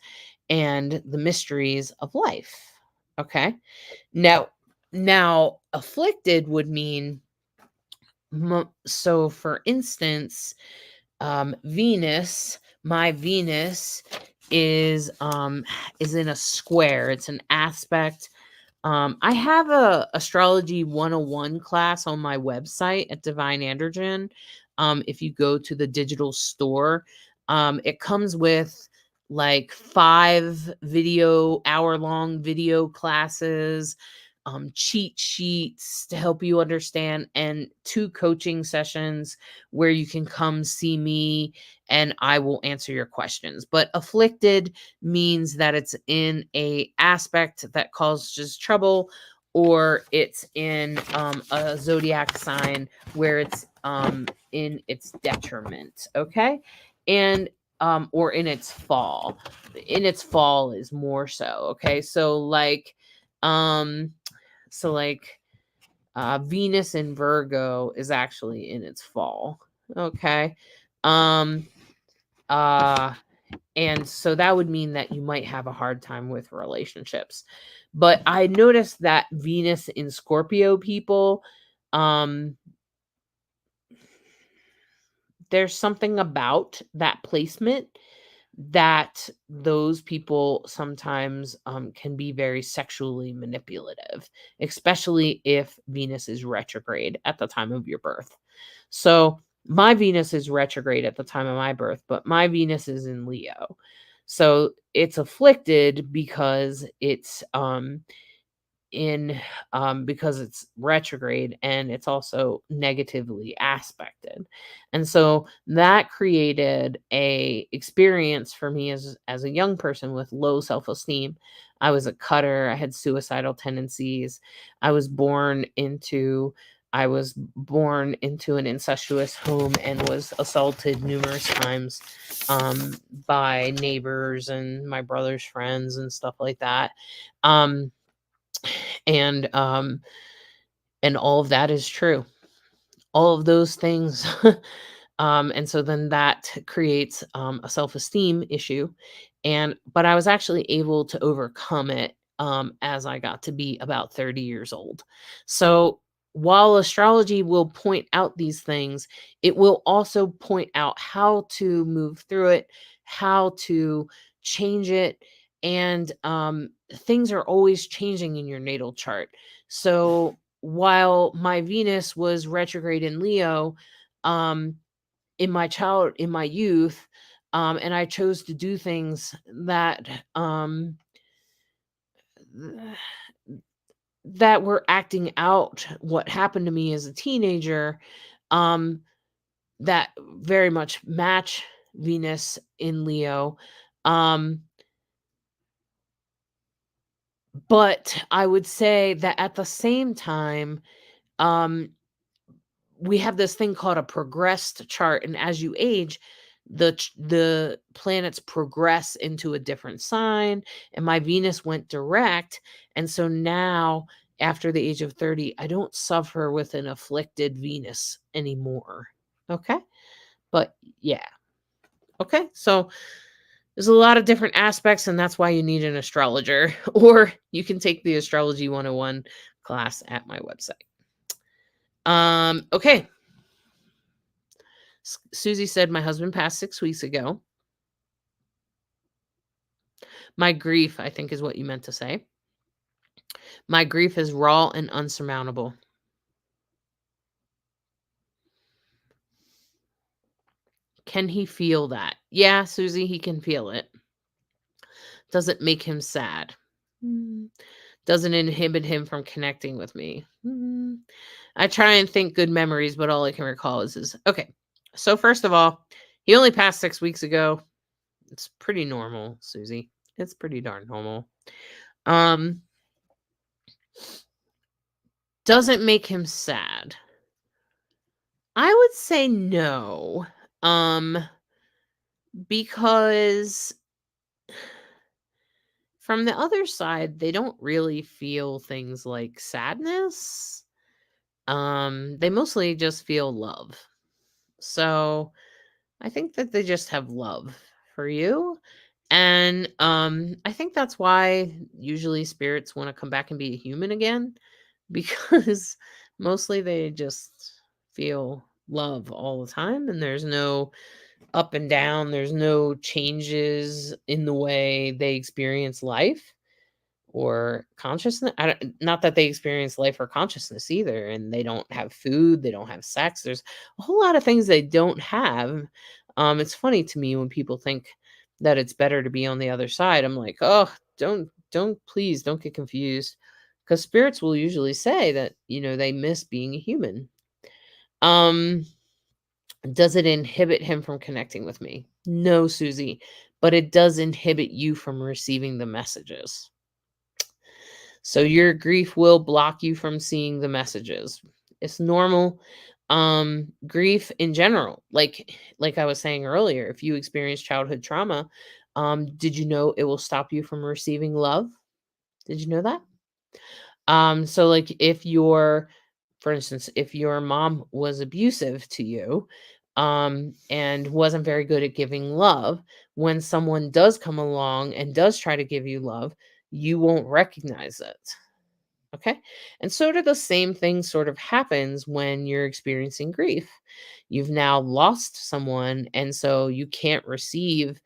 and the mysteries of life. Okay. Now afflicted would mean so for instance, Venus, my Venus is in a square. It's an aspect. I have a astrology 101 class on my website at Divine Androgen. If you go to the digital store, it comes with like 5 hour-long video classes cheat sheets to help you understand, and 2 coaching sessions where you can come see me and I will answer your questions. But afflicted means that it's in a aspect that causes trouble, or it's in a zodiac sign where it's in its detriment. Okay. And or in its fall. In its fall is more so. Okay. Um so like Venus in Virgo is actually in its fall. Okay. Um uh and so that would mean that you might have a hard time with relationships. But I noticed that Venus in Scorpio people, um there's something about that placement that those people sometimes can be very sexually manipulative, especially if Venus is retrograde at the time of your birth. So my Venus is retrograde at the time of my birth, but my Venus is in Leo. So it's afflicted because it's in because it's retrograde, and it's also negatively aspected, and so that created a experience for me as a young person with low self-esteem. I was a cutter, I had suicidal tendencies. I was born into an incestuous home and was assaulted numerous times by neighbors and my brother's friends and stuff like that. um and all of that is true, all of those things. And so then that creates a self-esteem issue, and but I was actually able to overcome it as I got to be about 30 years old. So while astrology will point out these things, it will also point out how to move through it, how to change it. And things are always changing in your natal chart. So while my Venus was retrograde in Leo, um, in my youth, and I chose to do things that were acting out what happened to me as a teenager, um, that very much match Venus in Leo. Um, but I would say that at the same time, um, we have this thing called a progressed chart, and as you age, the planets progress into a different sign, and my Venus went direct, and so now after the age of 30 I don't suffer with an afflicted Venus anymore. Okay. But yeah. Okay, so there's a lot of different aspects, and that's why you need an astrologer or you can take the astrology 101 class at my website. Okay. Susie said, my husband passed 6 weeks ago. My grief, I think, is what you meant to say. My grief is raw and unsurmountable. Can he feel that? Yeah, Susie, he can feel it. Does it make him sad? Does it inhibit him from connecting with me? I try and think good memories, but all I can recall is his. Okay. So, first of all, he only passed 6 weeks ago. It's pretty normal, Susie. It's pretty darn normal. Does it make him sad? I would say no. Because from the other side, they don't really feel things like sadness. They mostly just feel love. So I think that they just have love for you. And I think that's why usually spirits want to come back and be a human again, because mostly they just feel love all the time, and there's no up and down, there's no changes in the way they experience life or consciousness. Not that they experience life or consciousness either, and they don't have food, they don't have sex. There's a whole lot of things they don't have. It's funny to me when people think that it's better to be on the other side. I'm like, oh, don't please don't get confused, because spirits will usually say that, they miss being a human. Um, does it inhibit him from connecting with me? No, Susie, but it does inhibit you from receiving the messages. So your grief will block you from seeing the messages. It's normal. Grief in general, like I was saying earlier, if you experience childhood trauma, did you know it will stop you from receiving love? Did you know that? So like if your for instance, if your mom was abusive to you, and wasn't very good at giving love, when someone does come along and does try to give you love, you won't recognize it. Okay. And sort of the same thing sort of happens when you're experiencing grief. You've now lost someone, and so you can't receive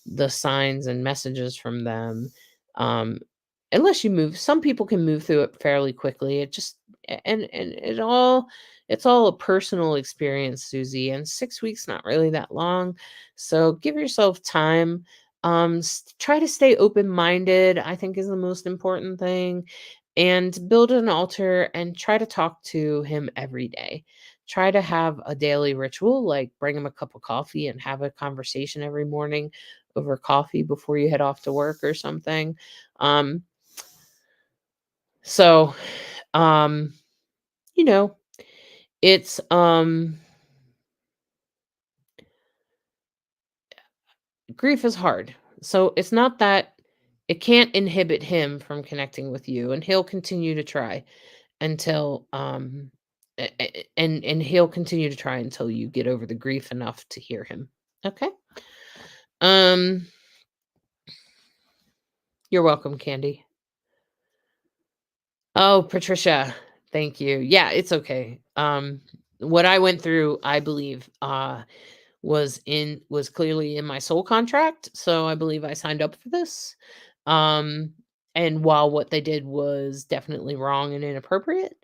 the signs and messages from them, um, unless you move. Some people can move through it fairly quickly. And it's all a personal experience, Susie. And 6 weeks not really that long, so give yourself time. Try to stay open minded, I think, is the most important thing, and build an altar and try to talk to him every day. Try to have a daily ritual, like bring him a cup of coffee and have a conversation every morning over coffee before you head off to work or something. Um, so, um, you know, it's grief is hard. So it's not that it can't inhibit him from connecting with you, and he'll continue to try until and he'll continue to try until you get over the grief enough to hear him. Okay. Um you're welcome, Candy. Oh, Patricia. Thank you. Yeah, it's okay. What I went through, I believe, was clearly in my soul contract, so I believe I signed up for this. Um and while what they did was definitely wrong and inappropriate,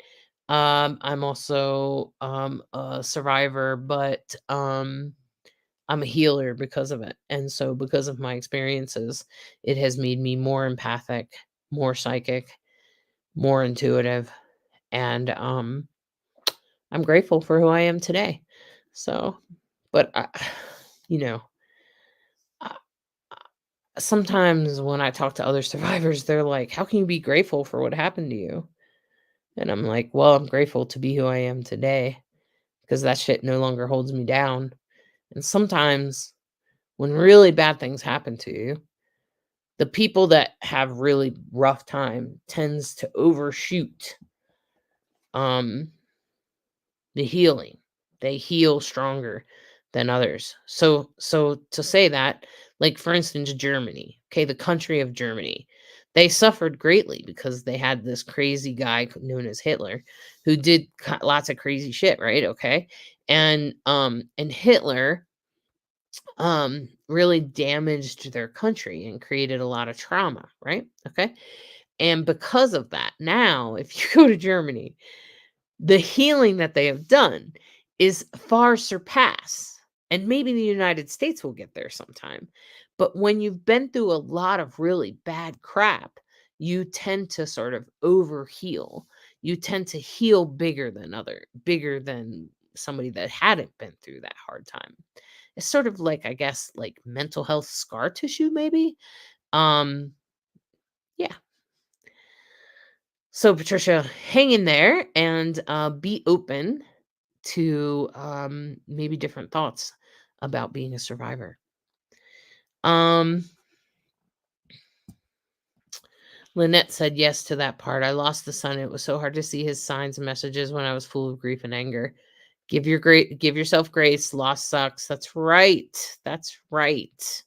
I'm also a survivor, but I'm a healer because of it. And so because of my experiences, it has made me more empathic, more psychic, more intuitive, and I'm grateful for who I am today. So, but you know, uh, sometimes when I talk to other survivors, they're like, "How can you be grateful for what happened to you?" And I'm like, "Well, I'm grateful to be who I am today because that shit no longer holds me down." And sometimes when really bad things happen to you, the people that have really rough time tends to overshoot um the healing. They heal stronger than others. So to say that, like for instance, Germany, okay, the country of Germany, they suffered greatly because they had this crazy guy known as Hitler who did lots of crazy shit, right? Okay. And Hitler really damaged their country and created a lot of trauma, right? Okay. And because of that, now if you go to Germany, the healing that they have done is far surpass, and maybe the United States will get there sometime. But when you've been through a lot of really bad crap, you tend to sort of over heal. You tend to heal bigger than somebody that hadn't been through that hard time. It's sort of like, I guess, like mental health scar tissue, maybe. Um, yeah. So Patricia, hang in there and be open to maybe different thoughts about being a survivor. Um, Lynette said yes to that part. I lost the son. It was so hard to see his signs and messages when I was full of grief and anger. Give yourself grace. Loss sucks. That's right. That's right.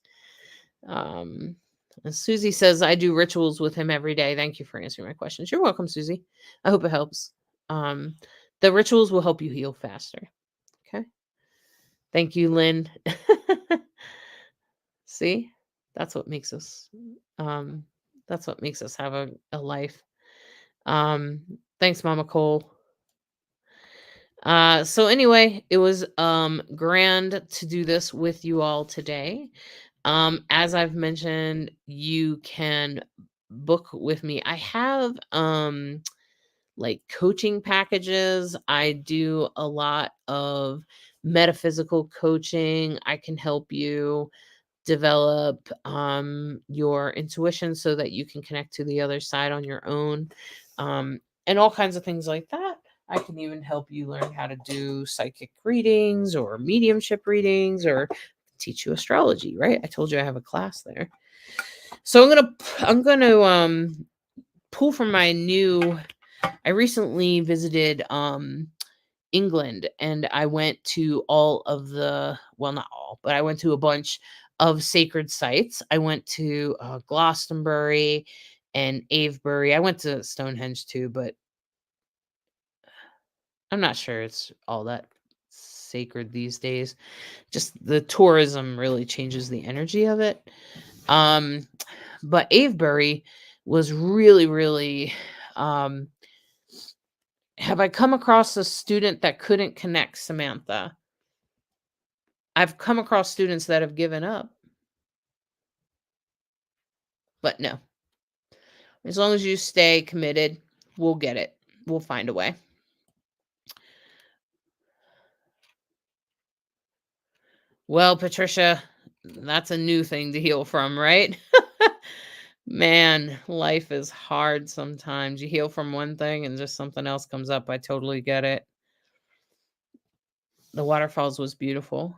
Um, and Susie says I do rituals with him every day. Thank you for answering my questions. You're welcome, Susie. I hope it helps. Um, the rituals will help you heal faster. Okay. Thank you, Lynn. See? That's what makes us um that's what makes us have a life. Um Thanks, Mama Cole. So anyway, it was grand to do this with you all today. As I've mentioned, you can book with me. I have like coaching packages. I do a lot of metaphysical coaching. I can help you develop your intuition so that you can connect to the other side on your own, and all kinds of things like that. I can even help you learn how to do psychic readings or mediumship readings, or teach you astrology, right? I told you I have a class there. So I'm gonna pull from my new. I recently visited England, and I went to all of the, well, not all, but I went to a bunch of sacred sites. I went to Glastonbury and Avebury. I went to Stonehenge too, but I'm not sure it's all that sacred these days. Just the tourism really changes the energy of it. Um, but Avebury was really, really. Have I come across a student that couldn't connect, Samantha? I've come across students that have given up, but no. As long as you stay committed, we'll get it. We'll find a way. Well, Patricia, that's a new thing to heal from, right? Man, life is hard sometimes. You heal from one thing and just something else comes up. I totally get it. The waterfalls was beautiful.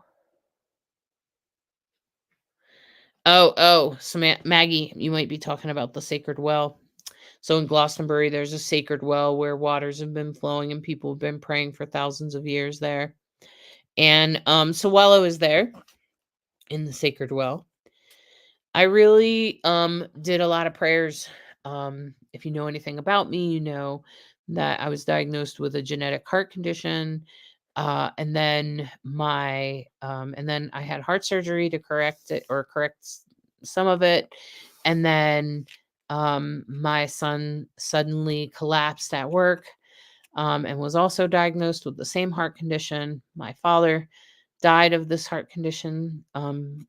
Oh, Maggie, you might be talking about the sacred well. So in Glastonbury, there's a sacred well where waters have been flowing and people have been praying for thousands of years there. And so while I was there in the sacred well, I really did a lot of prayers. If you know anything about me, you know that I was diagnosed with a genetic heart condition. And then I had heart surgery to correct it, or some of it. And then my son suddenly collapsed at work, and was also diagnosed with the same heart condition. My father died of this heart condition, and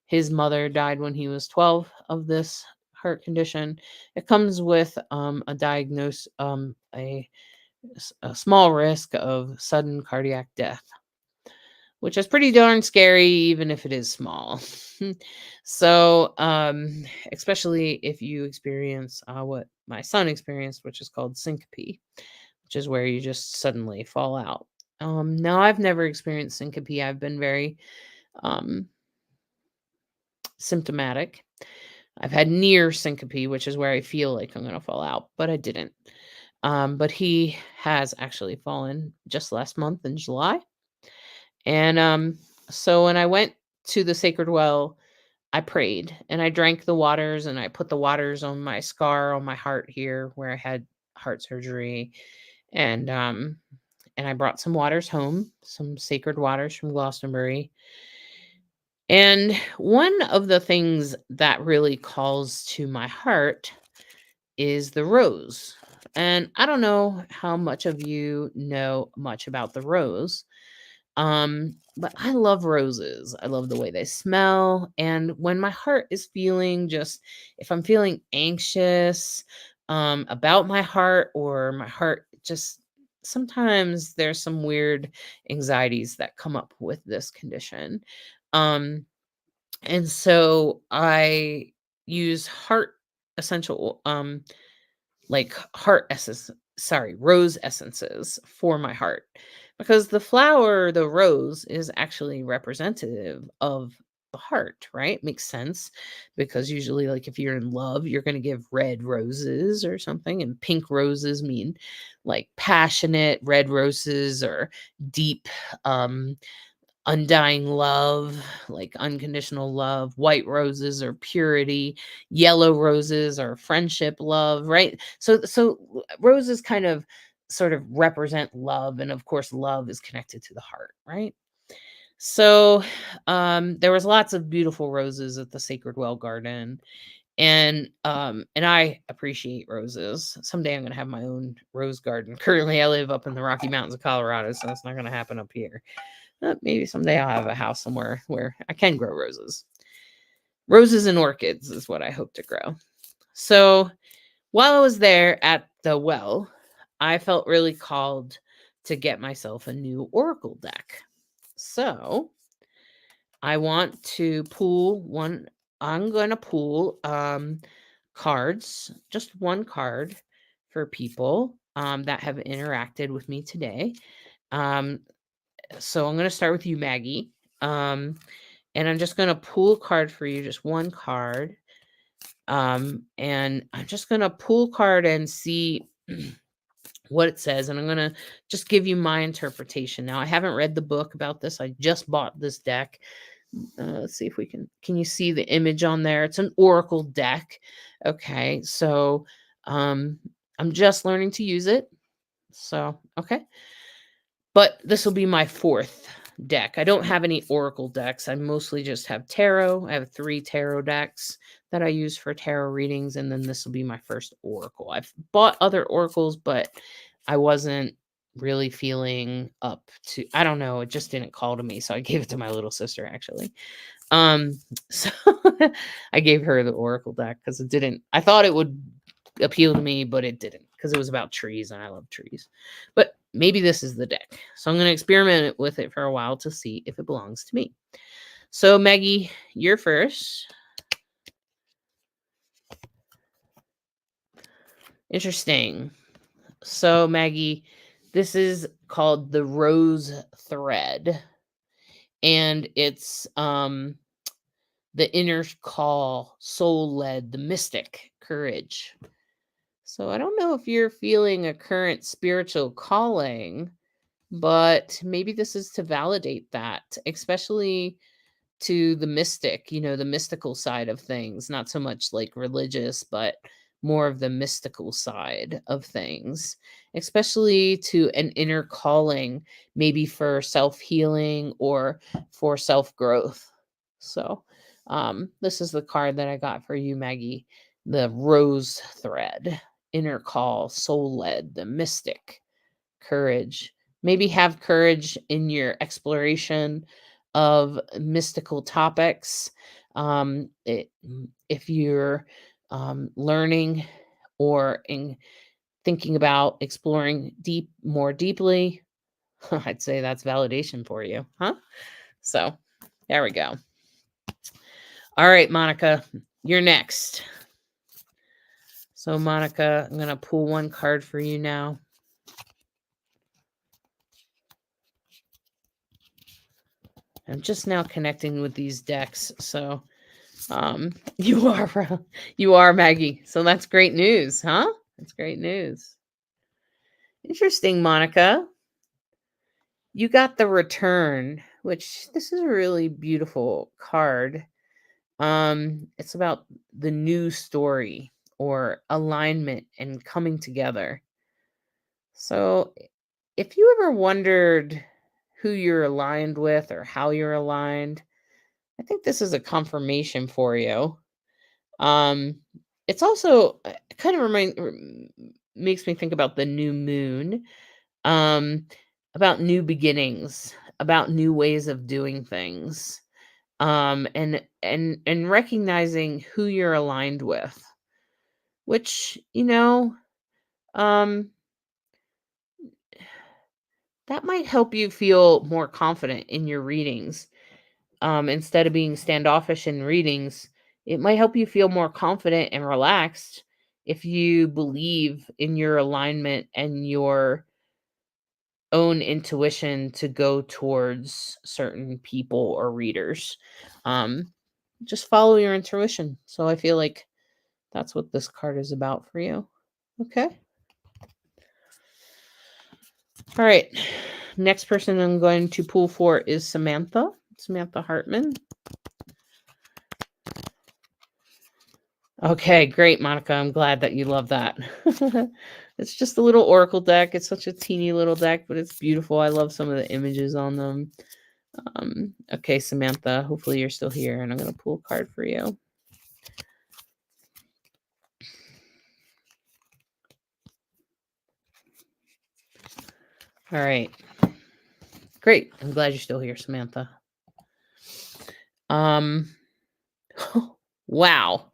his mother died when he was 12 of this heart condition. It comes with a small risk of sudden cardiac death, which is pretty darn scary, even if it is small. So, especially if you experience what my son experienced, which is called syncope, which is where you just suddenly fall out. Now, I've never experienced syncope. I've been very um, symptomatic. I've had near syncope, which is where I feel like I'm going to fall out, but I didn't. But he has actually fallen just last month in July. And so when I went to the sacred well, I prayed and I drank the waters, and I put the waters on my scar on my heart here where I had heart surgery. And I brought some waters home, some sacred waters from Glastonbury. And one of the things that really calls to my heart is the rose. And I don't know how much of you know much about the rose. But I love roses. I love the way they smell. And when my heart is feeling just, if I'm feeling anxious about my heart, or my heart just, sometimes there's some weird anxieties that come up with this condition. Um, and so I use heart essential, like heart essence, sorry, rose essences for my heart, because the flower, the rose, is actually representative of the heart, right? Makes sense, because usually, like, if you're in love, you're going to give red roses or something, and pink roses mean like passionate, red roses or deep, um undying love, like unconditional love. White roses are purity, yellow roses are friendship, love, right? So roses kind of sort of represent love, and of course love is connected to the heart, right? So there was lots of beautiful roses at the Sacred Well Garden, and I appreciate roses. Someday I'm going to have my own rose garden. Currently I live up in the Rocky Mountains of Colorado, so it's not going to happen up here. Maybe someday I'll have a house somewhere where I can grow roses. Roses and orchids is what I hope to grow. So while I was there at the well, I felt really called to get myself a new oracle deck. So I want to pull one. I'm going to pull cards, just one card for people that have interacted with me today. Um, so I'm going to start with you, Maggie. And I'm just going to pull a card for you, just one card. And I'm just going to pull a card and see what it says. And I'm going to just give you my interpretation. Now, I haven't read the book about this. I just bought this deck. Let's see if we can you see the image on there? It's an oracle deck. Okay. So, I'm just learning to use it. So, okay. But this will be my fourth deck. I don't have any oracle decks. I mostly just have tarot. I have 3 tarot decks that I use for tarot readings, and then this will be my first oracle. I've bought other oracles, but I wasn't really feeling up to, I don't know, it just didn't call to me, so I gave it to my little sister actually. So I gave her the oracle deck because it didn't, I thought it would appeal to me, but it didn't because it was about trees and I love trees. But maybe this is the deck. So I'm going to experiment with it for a while to see if it belongs to me. So Maggie, you're first. Interesting. So Maggie, this is called the Rose Thread. And it's the inner call, soul led, the mystic, courage. So I don't know if you're feeling a current spiritual calling, but maybe this is to validate that, especially to the mystic, the mystical side of things, not so much like religious, but more of the mystical side of things, especially to an inner calling, maybe for self healing or for self growth. So, this is the card that I got for you, Maggie, the Rose Thread, inner call, soul led, the mystic, courage. Maybe have courage in your exploration of mystical topics. If you're learning or thinking about exploring more deeply, I'd say that's validation for you, huh? So there we go. All right, Monica, you're next. So Monica, I'm going to pull one card for you now. I'm just now connecting with these decks, so you are Maggie. So that's great news, huh? That's great news. Interesting, Monica. You got the Return, which this is a really beautiful card. It's about the new story or alignment and coming together. So if you ever wondered who you're aligned with or how you're aligned, I think this is a confirmation for you. It's also kind of makes me think about the new moon, um, about new beginnings, about new ways of doing things, and recognizing who you're aligned with, which um, that might help you feel more confident in your readings. Instead of being standoffish in readings, it might help you feel more confident and relaxed if you believe in your alignment and your own intuition to go towards certain people or readers. Um, just follow your intuition. So I feel like that's what this card is about for you. Okay. All right. Next person I'm going to pull for is Samantha Hartman. Okay, great, Monica. I'm glad that you love that. It's just a little oracle deck. It's such a teeny little deck, but it's beautiful. I love some of the images on them. Okay, Samantha, hopefully you're still here, and I'm going to pull a card for you. All right. Great. I'm glad you're still here, Samantha. Wow.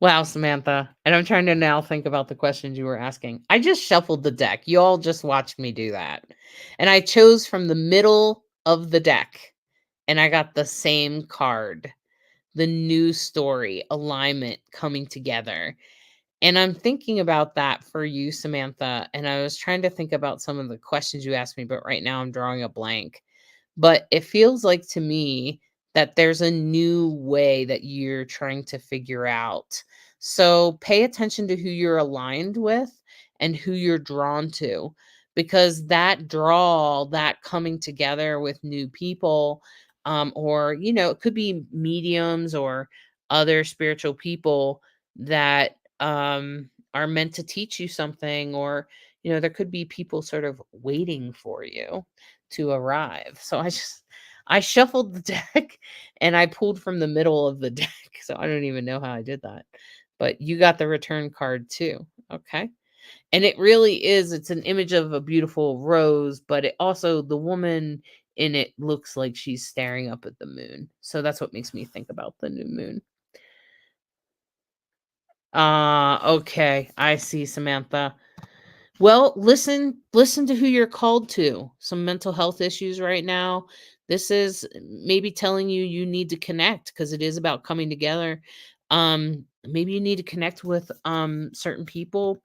Wow, Samantha. And I'm trying to now think about the questions you were asking. I just shuffled the deck. You all just watched me do that. And I chose from the middle of the deck, and I got the same card, the new story, alignment coming together. And I'm thinking about that for you, Samantha. And I was trying to think about some of the questions you asked me, but right now I'm drawing a blank. But it feels like to me that there's a new way that you're trying to figure out. So pay attention to who you're aligned with and who you're drawn to, because that draw, that coming together with new people, or, it could be mediums or other spiritual people that are meant to teach you something, or, there could be people sort of waiting for you to arrive. So I shuffled the deck and I pulled from the middle of the deck. So I don't even know how I did that. But you got the return card too. Okay. And it really is, it's an image of a beautiful rose, but it also, the woman in it looks like she's staring up at the moon. So that's what makes me think about the new moon. Okay. I see, Samantha. Well, listen to who you're called to. Some mental health issues right now. This is maybe telling you you need to connect, because it is about coming together. Maybe you need to connect with certain people.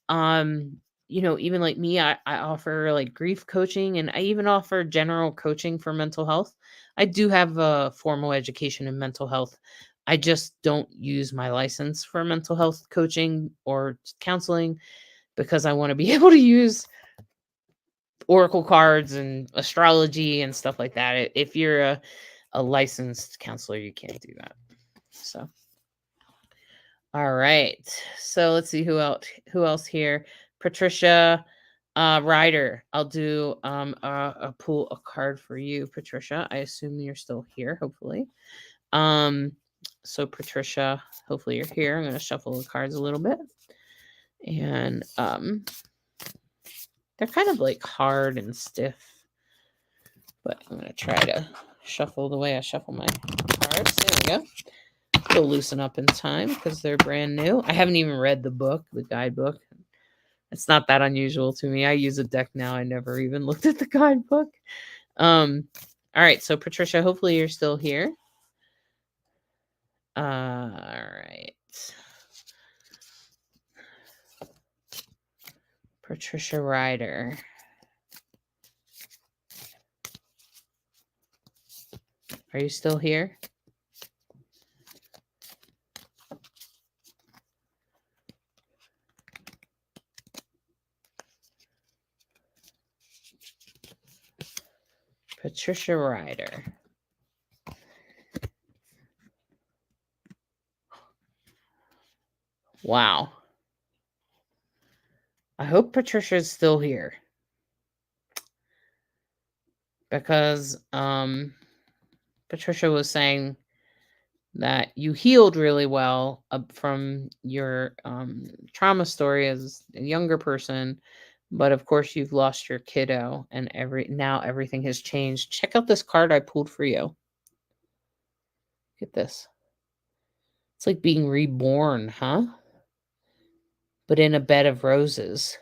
Even like me, I offer like grief coaching, and I even offer general coaching for mental health. I do have a formal education in mental health. I just don't use my license for mental health coaching or counseling, because I want to be able to use oracle cards and astrology and stuff like that. If you're a licensed counselor, you can't do that. So, all right. So let's see who else here. Patricia Ryder. I'll do a pull a card for you, Patricia. I assume you're still here, hopefully. Um so Patricia, hopefully you're here. I'm going to shuffle the cards a little bit. And they're kind of like hard and stiff, but I'm going to try to shuffle the way I shuffle my cards. There we go. They'll loosen up in time because they're brand new. I haven't even read the book, the guidebook. It's not that unusual to me. I use a deck now. I never even looked at the guidebook. All right. So, Patricia, hopefully you're still here. All right. Patricia Ryder. Are you still here? Patricia Ryder. Wow. I hope Patricia's still here, because Patricia was saying that you healed really well from your trauma story as a younger person, but of course you've lost your kiddo, and now everything has changed. Check out this card I pulled for you. Look at this. It's like being reborn, huh? But in a bed of roses.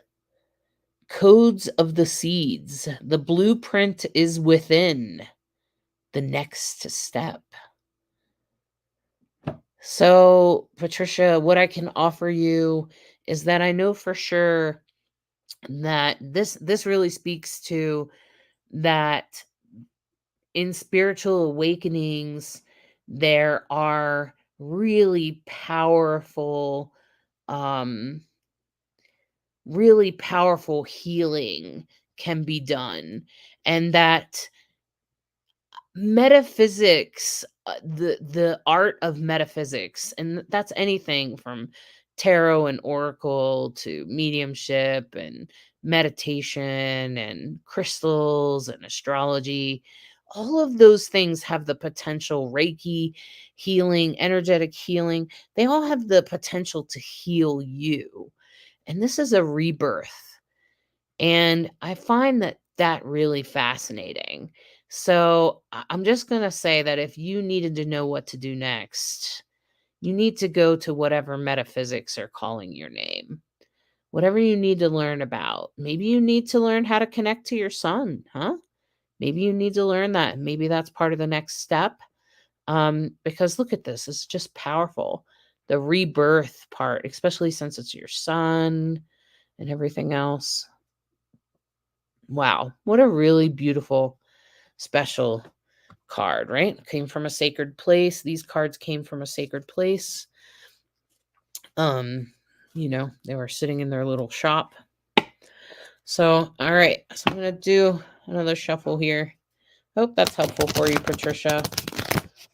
Codes of the seeds. The blueprint is within. The next step. So, Patricia, what I can offer you is that I know for sure that this really speaks to that in spiritual awakenings there are really powerful um healing can be done, and that metaphysics, the art of metaphysics, and that's anything from tarot and oracle to mediumship and meditation and crystals and astrology. All of those things have the potential, reiki healing, energetic healing, they all have the potential to heal you. And this is a rebirth, and I find that really fascinating. So I'm just going to say that if you needed to know what to do next, you need to go to whatever metaphysics are calling your name. Whatever you need to learn about. Maybe you need to learn how to connect to your son, huh? Maybe you need to learn that. Maybe that's part of the next step. Because look at this, it's just powerful. The rebirth part, especially since it's your son and everything else. Wow, what a really beautiful, special card, right? Came from a sacred place. These cards came from a sacred place. Um, they were sitting in their little shop. So, all right. So I'm gonna do another shuffle here. Hope that's helpful for you, Patricia.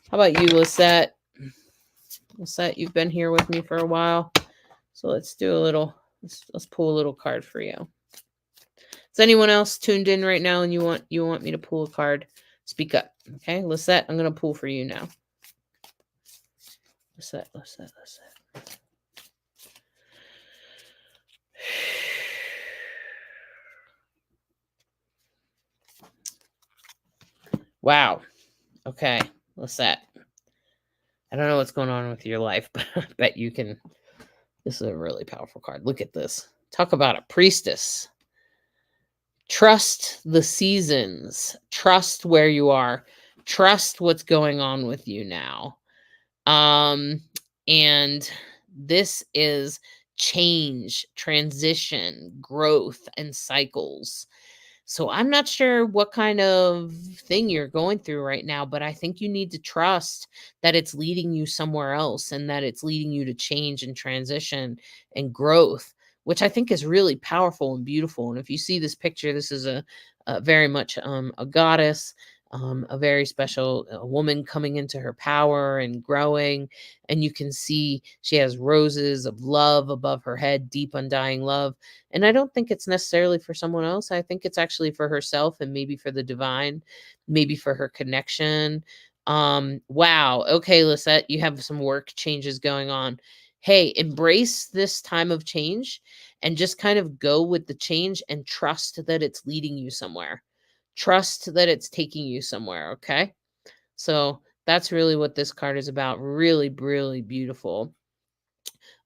How about you, Lisette? Lisette, you've been here with me for a while. So let's do a little, let's pull a little card for you. Is anyone else tuned in right now and you want me to pull a card? Speak up. Okay, Lisette, I'm gonna pull for you now. Lisette. Wow. Okay, Lisette. I don't know what's going on with your life, but I bet you can. This is a really powerful card. Look at this. Talk about a priestess. Trust the seasons. Trust where you are. Trust what's going on with you now. And this is change, transition, growth, and cycles. So I'm not sure what kind of thing you're going through right now, but I think you need to trust that it's leading you somewhere else and that it's leading you to change and transition and growth, which I think is really powerful and beautiful. And if you see this picture, this is a very much a goddess, a very special woman coming into her power and growing. And you can see she has roses of love above her head, deep, undying love. And I don't think it's necessarily for someone else. I think it's actually for herself and maybe for the divine, maybe for her connection. Wow. Okay, Lisette, you have some work changes going on. Hey, embrace this time of change and just kind of go with the change and trust that it's leading you somewhere. Trust that it's taking you somewhere. Okay. So that's really what this card is about. Really, really beautiful.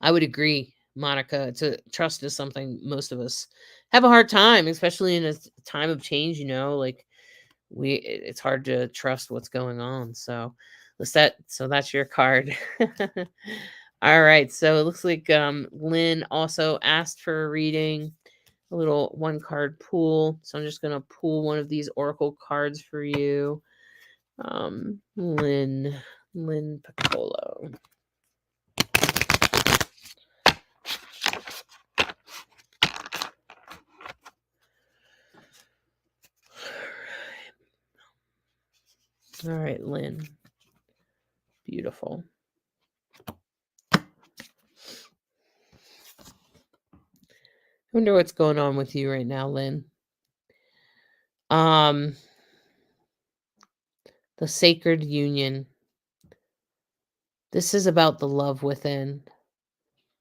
I would agree, Monica. Trust is something most of us have a hard time, especially in a time of change. Like it's hard to trust what's going on. So, Lisette, so that's your card. All right. So it looks like Lynn also asked for a reading, a little one card pool. So I'm just gonna pull one of these oracle cards for you, Lynn Piccolo. All right, Lynn. Beautiful. I wonder what's going on with you right now, Lynn. The sacred union. This is about the love within,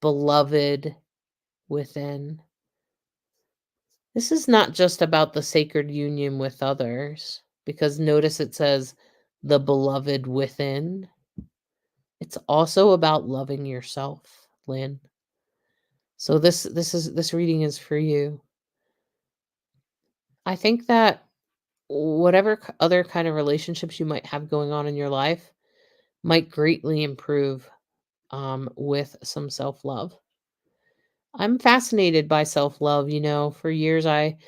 beloved within. This is not just about the sacred union with others, because notice it says the beloved within. It's also about loving yourself, Lynn. So this reading is for you. I think that whatever other kind of relationships you might have going on in your life might greatly improve with some self-love. I'm fascinated by self-love. For years I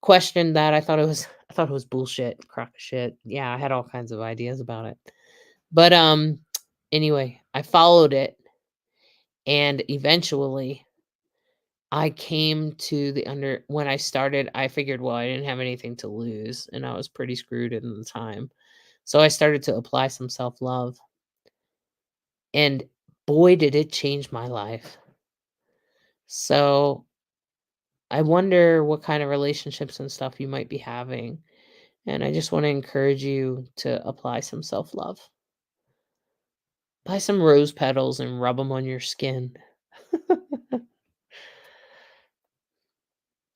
questioned that. I thought it was bullshit, crock of shit. Yeah, I had all kinds of ideas about it. But anyway, I followed it and eventually I came to when I started, I figured, well, I didn't have anything to lose and I was pretty screwed in the time. So I started to apply some self-love. And boy, did it change my life. So I wonder what kind of relationships and stuff you might be having. And I just want to encourage you to apply some self love. Buy some rose petals and rub them on your skin.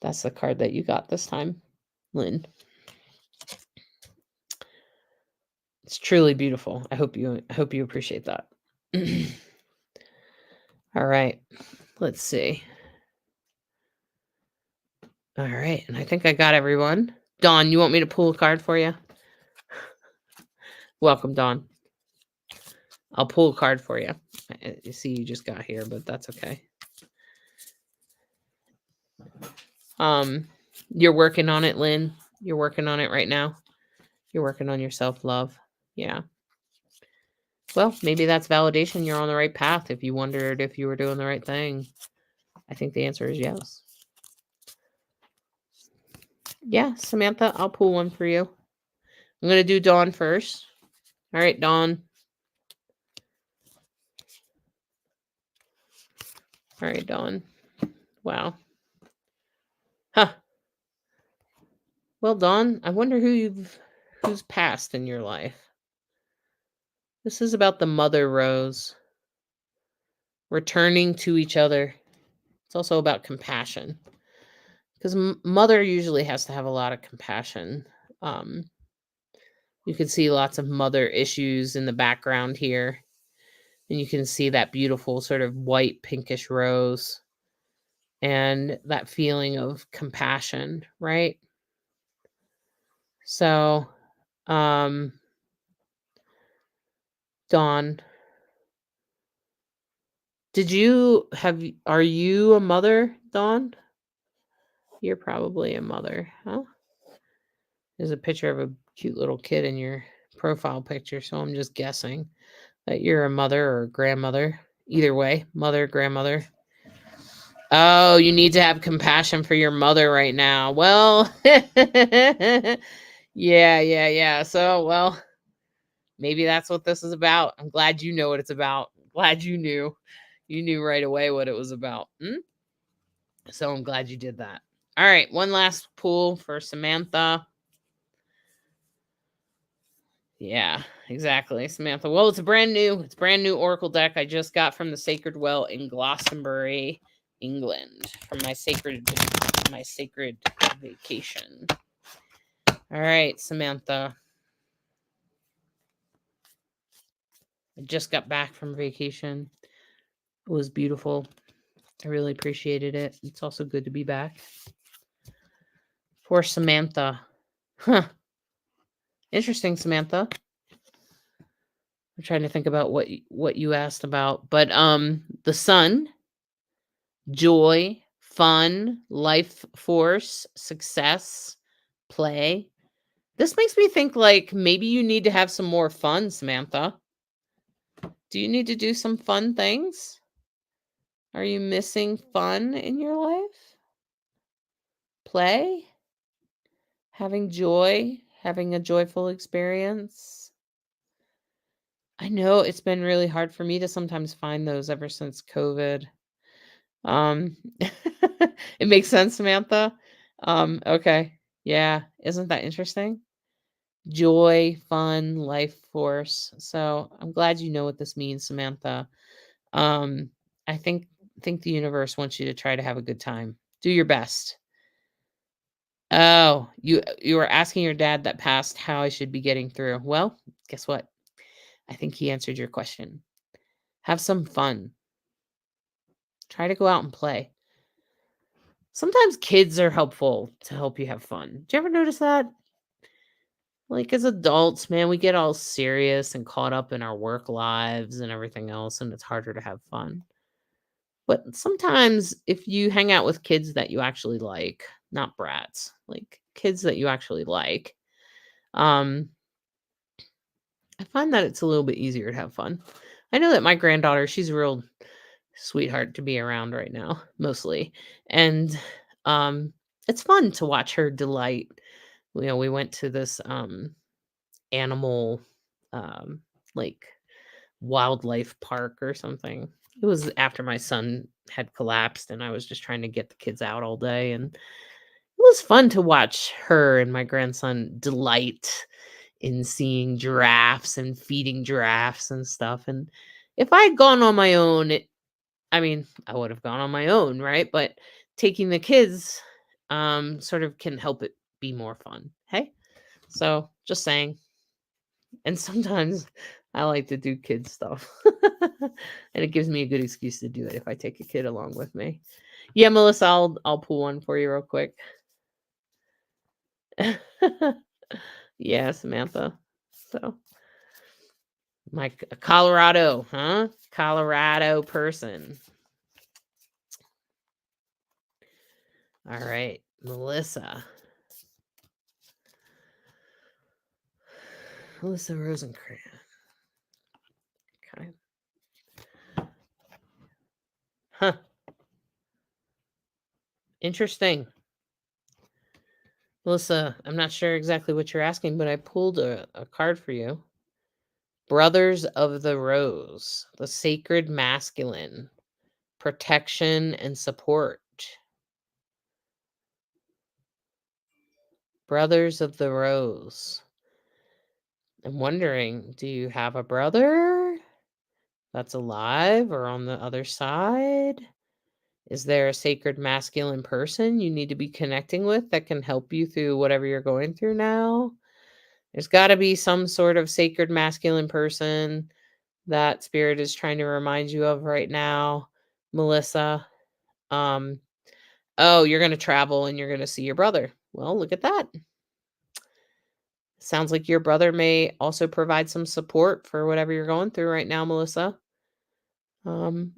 That's the card that you got this time, Lynn. It's truly beautiful. I hope you appreciate that. right. Let's see. All right. And I think I got everyone. Dawn, you want me to pull a card for you? Welcome, Dawn. I'll pull a card for you. You see, you just got here, but that's okay. You're working on it, Lynn. You're working on it right now. You're working on your self-love. Yeah. Well, maybe that's validation you're on the right path if you wondered if you were doing the right thing. I think the answer is yes. Yeah, Samantha, I'll pull one for you. I'm going to do Dawn first. All right, Dawn. All right, Dawn. Wow. Huh. Well, Dawn, I wonder who's passed in your life. This is about the mother rose. Returning to each other. It's also about compassion. Because mother usually has to have a lot of compassion. You can see lots of mother issues in the background here. And you can see that beautiful sort of white pinkish rose. And that feeling of compassion, right? So, Dawn, are you a mother, Dawn? You're probably a mother, huh? There's a picture of a cute little kid in your profile picture, so I'm just guessing that you're a mother or a grandmother. Either way, mother, grandmother. Oh, you need to have compassion for your mother right now. Well, yeah. So, well, maybe that's what this is about. I'm glad you know what it's about. Glad you knew. You knew right away what it was about. So I'm glad you did that. All right, one last pull for Samantha. Yeah, exactly, Samantha. Well, it's brand new Oracle deck I just got from the Sacred Well in Glastonbury, England, from my sacred vacation. All right, Samantha. I just got back from vacation. It was beautiful. I really appreciated it. It's also good to be back. For Samantha. Huh. Interesting, Samantha. I'm trying to think about what you asked about. But the sun, joy, fun, life force, success, play. This makes me think like maybe you need to have some more fun, Samantha. Do you need to do some fun things? Are you missing fun in your life? Play? Having joy? Having a joyful experience? I know it's been really hard for me to sometimes find those ever since COVID. It makes sense, Samantha. Okay. Yeah. Isn't that interesting? Joy, fun, life force. So I'm glad you know what this means, Samantha. I think the universe wants you to try to have a good time. Do your best. Oh, you were asking your dad that passed how I should be getting through. Well, guess what? I think he answered your question. Have some fun. Try to go out and play. Sometimes kids are helpful to help you have fun. Do you ever notice that? Like as adults, man, we get all serious and caught up in our work lives and everything else, and it's harder to have fun. But sometimes if you hang out with kids that you actually like, not brats, like kids that you actually like, um, I find that it's a little bit easier to have fun. I know that my granddaughter, she's a real sweetheart to be around right now, mostly. And it's fun to watch her delight. We went to this animal um like wildlife park or something. It was after my son had collapsed and I was just trying to get the kids out all day, and it was fun to watch her and my grandson delight in seeing giraffes and feeding giraffes and stuff. And if I had gone on my own, I mean, I would have gone on my own, right? But taking the kids sort of can help it be more fun. Hey? So, just saying. And sometimes I like to do kid stuff. And it gives me a good excuse to do it if I take a kid along with me. Yeah, Melissa, I'll pull one for you real quick. Yeah, Samantha. So my Colorado, huh? Colorado person. All right, Melissa. Melissa Rosencrantz. Okay. Huh. Interesting. Melissa, I'm not sure exactly what you're asking, but I pulled a card for you. Brothers of the Rose, the sacred masculine, protection and support. Brothers of the Rose. I'm wondering, do you have a brother that's alive or on the other side? Is there a sacred masculine person you need to be connecting with that can help you through whatever you're going through now? There's got to be some sort of sacred masculine person that spirit is trying to remind you of right now, Melissa. Um, oh, you're going to travel and you're going to see your brother. Well, look at that. Sounds like your brother may also provide some support for whatever you're going through right now, Melissa. Um,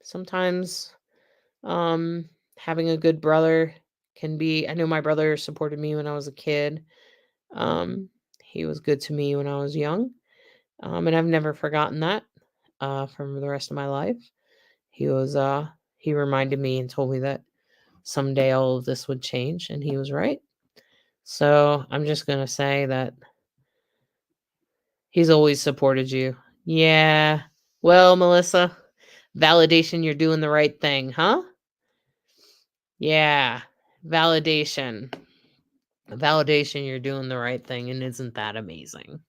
sometimes having a good brother can be, I know my brother supported me when I was a kid. He was good to me when I was young. And I've never forgotten that from the rest of my life. He was he reminded me and told me that someday all of this would change, and he was right. So I'm just gonna say that he's always supported you. Yeah. Well, Melissa, validation you're doing the right thing, huh? Yeah. Validation. Validation you're doing the right thing, and isn't that amazing?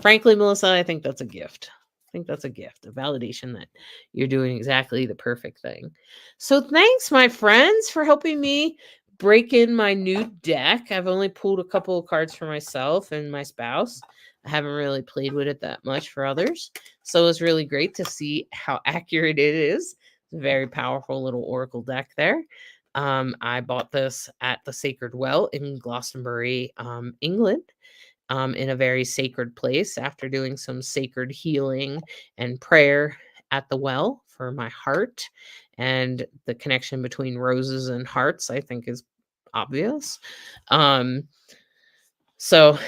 Frankly, Melissa, I think that's a gift. I think that's a gift, a validation that you're doing exactly the perfect thing. So thanks, my friends, for helping me break in my new deck. I've only pulled a couple of cards for myself and my spouse. I haven't really played with it that much for others. So it's really great to see how accurate it is. It's a very powerful little oracle deck there. I bought this at the Sacred Well in Glastonbury, England, in a very sacred place after doing some sacred healing and prayer at the well for my heart. And the connection between roses and hearts, I think, is obvious. Um, so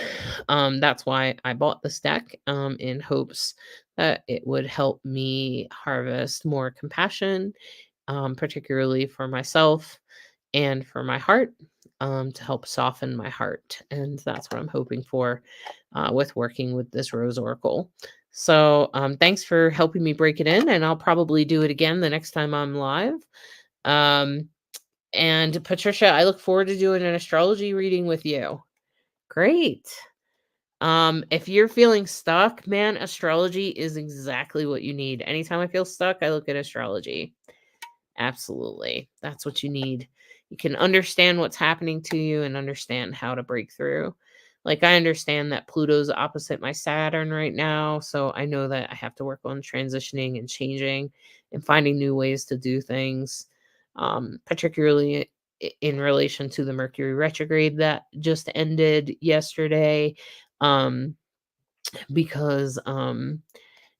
that's why I bought this deck in hopes that it would help me harvest more compassion, particularly for myself and for my heart, to help soften my heart. And that's what I'm hoping for with working with this Rose Oracle. So thanks for helping me break it in, and I'll probably do it again the next time I'm live. Um, and Patricia, I look forward to doing an astrology reading with you. Great. If you're feeling stuck, man, astrology is exactly what you need. Anytime I feel stuck, I look at astrology. Absolutely. That's what you need. You can understand what's happening to you and understand how to break through. Like, I understand that Pluto's opposite my Saturn right now. So I know that I have to work on transitioning and changing and finding new ways to do things, particularly in relation to the Mercury retrograde that just ended yesterday. Um, because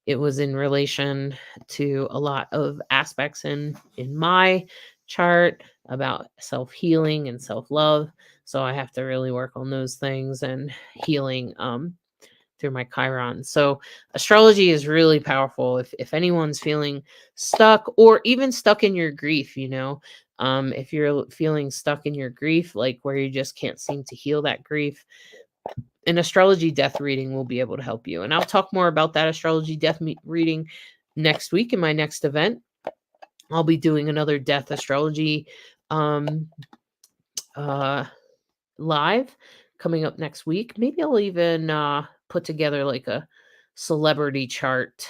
it was in relation to a lot of aspects in my chart about self-healing and self-love. So I have to really work on those things and healing through my Chiron. So astrology is really powerful if anyone's feeling stuck or even stuck in your grief, if you're feeling stuck in your grief, like where you just can't seem to heal that grief, an astrology death reading will be able to help you. And I'll talk more about that astrology death reading next week in my next event. I'll be doing another death astrology um, live coming up next week. Maybe I'll even put together like a celebrity chart,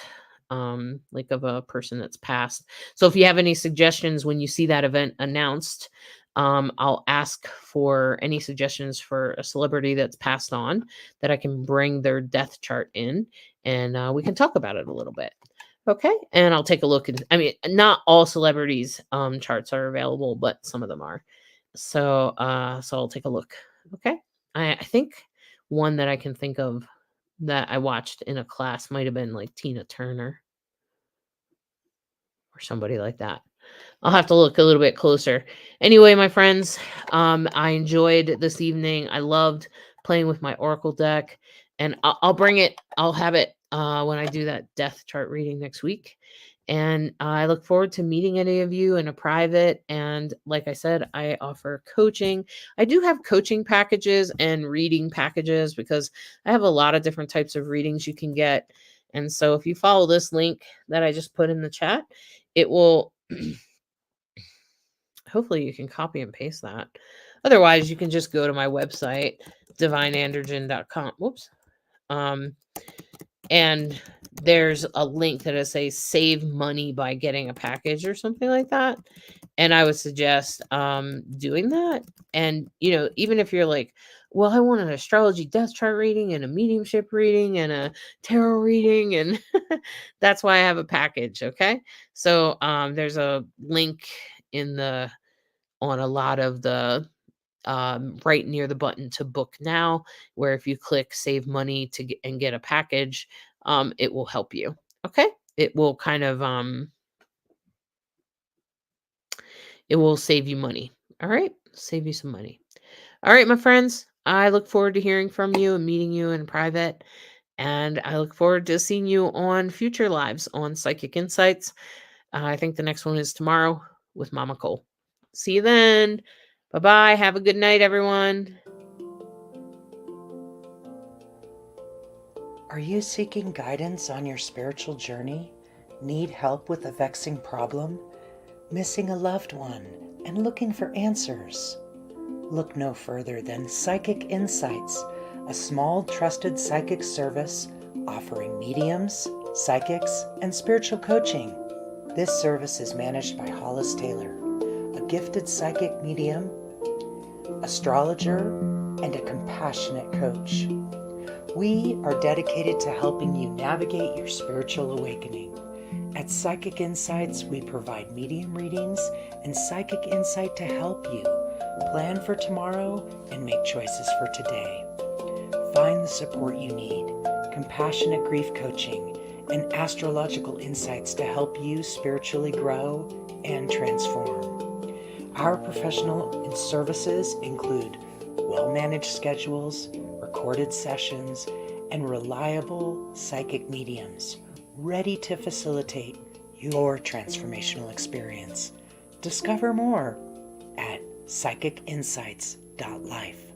like of a person that's passed. So if you have any suggestions when you see that event announced, I'll ask for any suggestions for a celebrity that's passed on that I can bring their death chart in, and we can talk about it a little bit. Okay. And I'll take a look at, I mean, not all celebrities charts are available, but some of them are. So I'll take a look. Okay. I think one that I can think of that I watched in a class might have been like Tina Turner or somebody like that. I'll have to look a little bit closer. Anyway, my friends, I enjoyed this evening. I loved playing with my Oracle deck, and I'll bring it. I'll have it when I do that death chart reading next week. And I look forward to meeting any of you in a private. And like I said, I offer coaching. I do have coaching packages and reading packages because I have a lot of different types of readings you can get. And so if you follow this link that I just put in the chat, it will hopefully you can copy and paste that. Otherwise, you can just go to my website, divineandrogen.com. Whoops. And there's a link that it says save money by getting a package or something like that. And I would suggest doing that. And, even if you're like, well, I want an astrology death chart reading and a mediumship reading and a tarot reading. And that's why I have a package. Okay. So there's a link in the on a lot of the right near the button to book now, where if you click save money to get a package, it will help you. Okay. It will kind of it will save you money. All right. Save you some money. All right, my friends. I look forward to hearing from you and meeting you in private. And I look forward to seeing you on future lives on Psychic Insights. I think the next one is tomorrow with Mama Cole. See you then. Bye bye. Have a good night, everyone. Are you seeking guidance on your spiritual journey? Need help with a vexing problem? Missing a loved one and looking for answers? Look no further than Psychic Insights, a small trusted psychic service offering mediums, psychics, and spiritual coaching. This service is managed by Hollis Taylor, a gifted psychic medium, astrologer, and a compassionate coach. We are dedicated to helping you navigate your spiritual awakening. At Psychic Insights, we provide medium readings and psychic insight to help you plan for tomorrow and make choices for today. Find the support you need, compassionate grief coaching, and astrological insights to help you spiritually grow and transform. Our professional services include well-managed schedules, recorded sessions, and reliable psychic mediums ready to facilitate your transformational experience. Discover more at psychicinsights.life.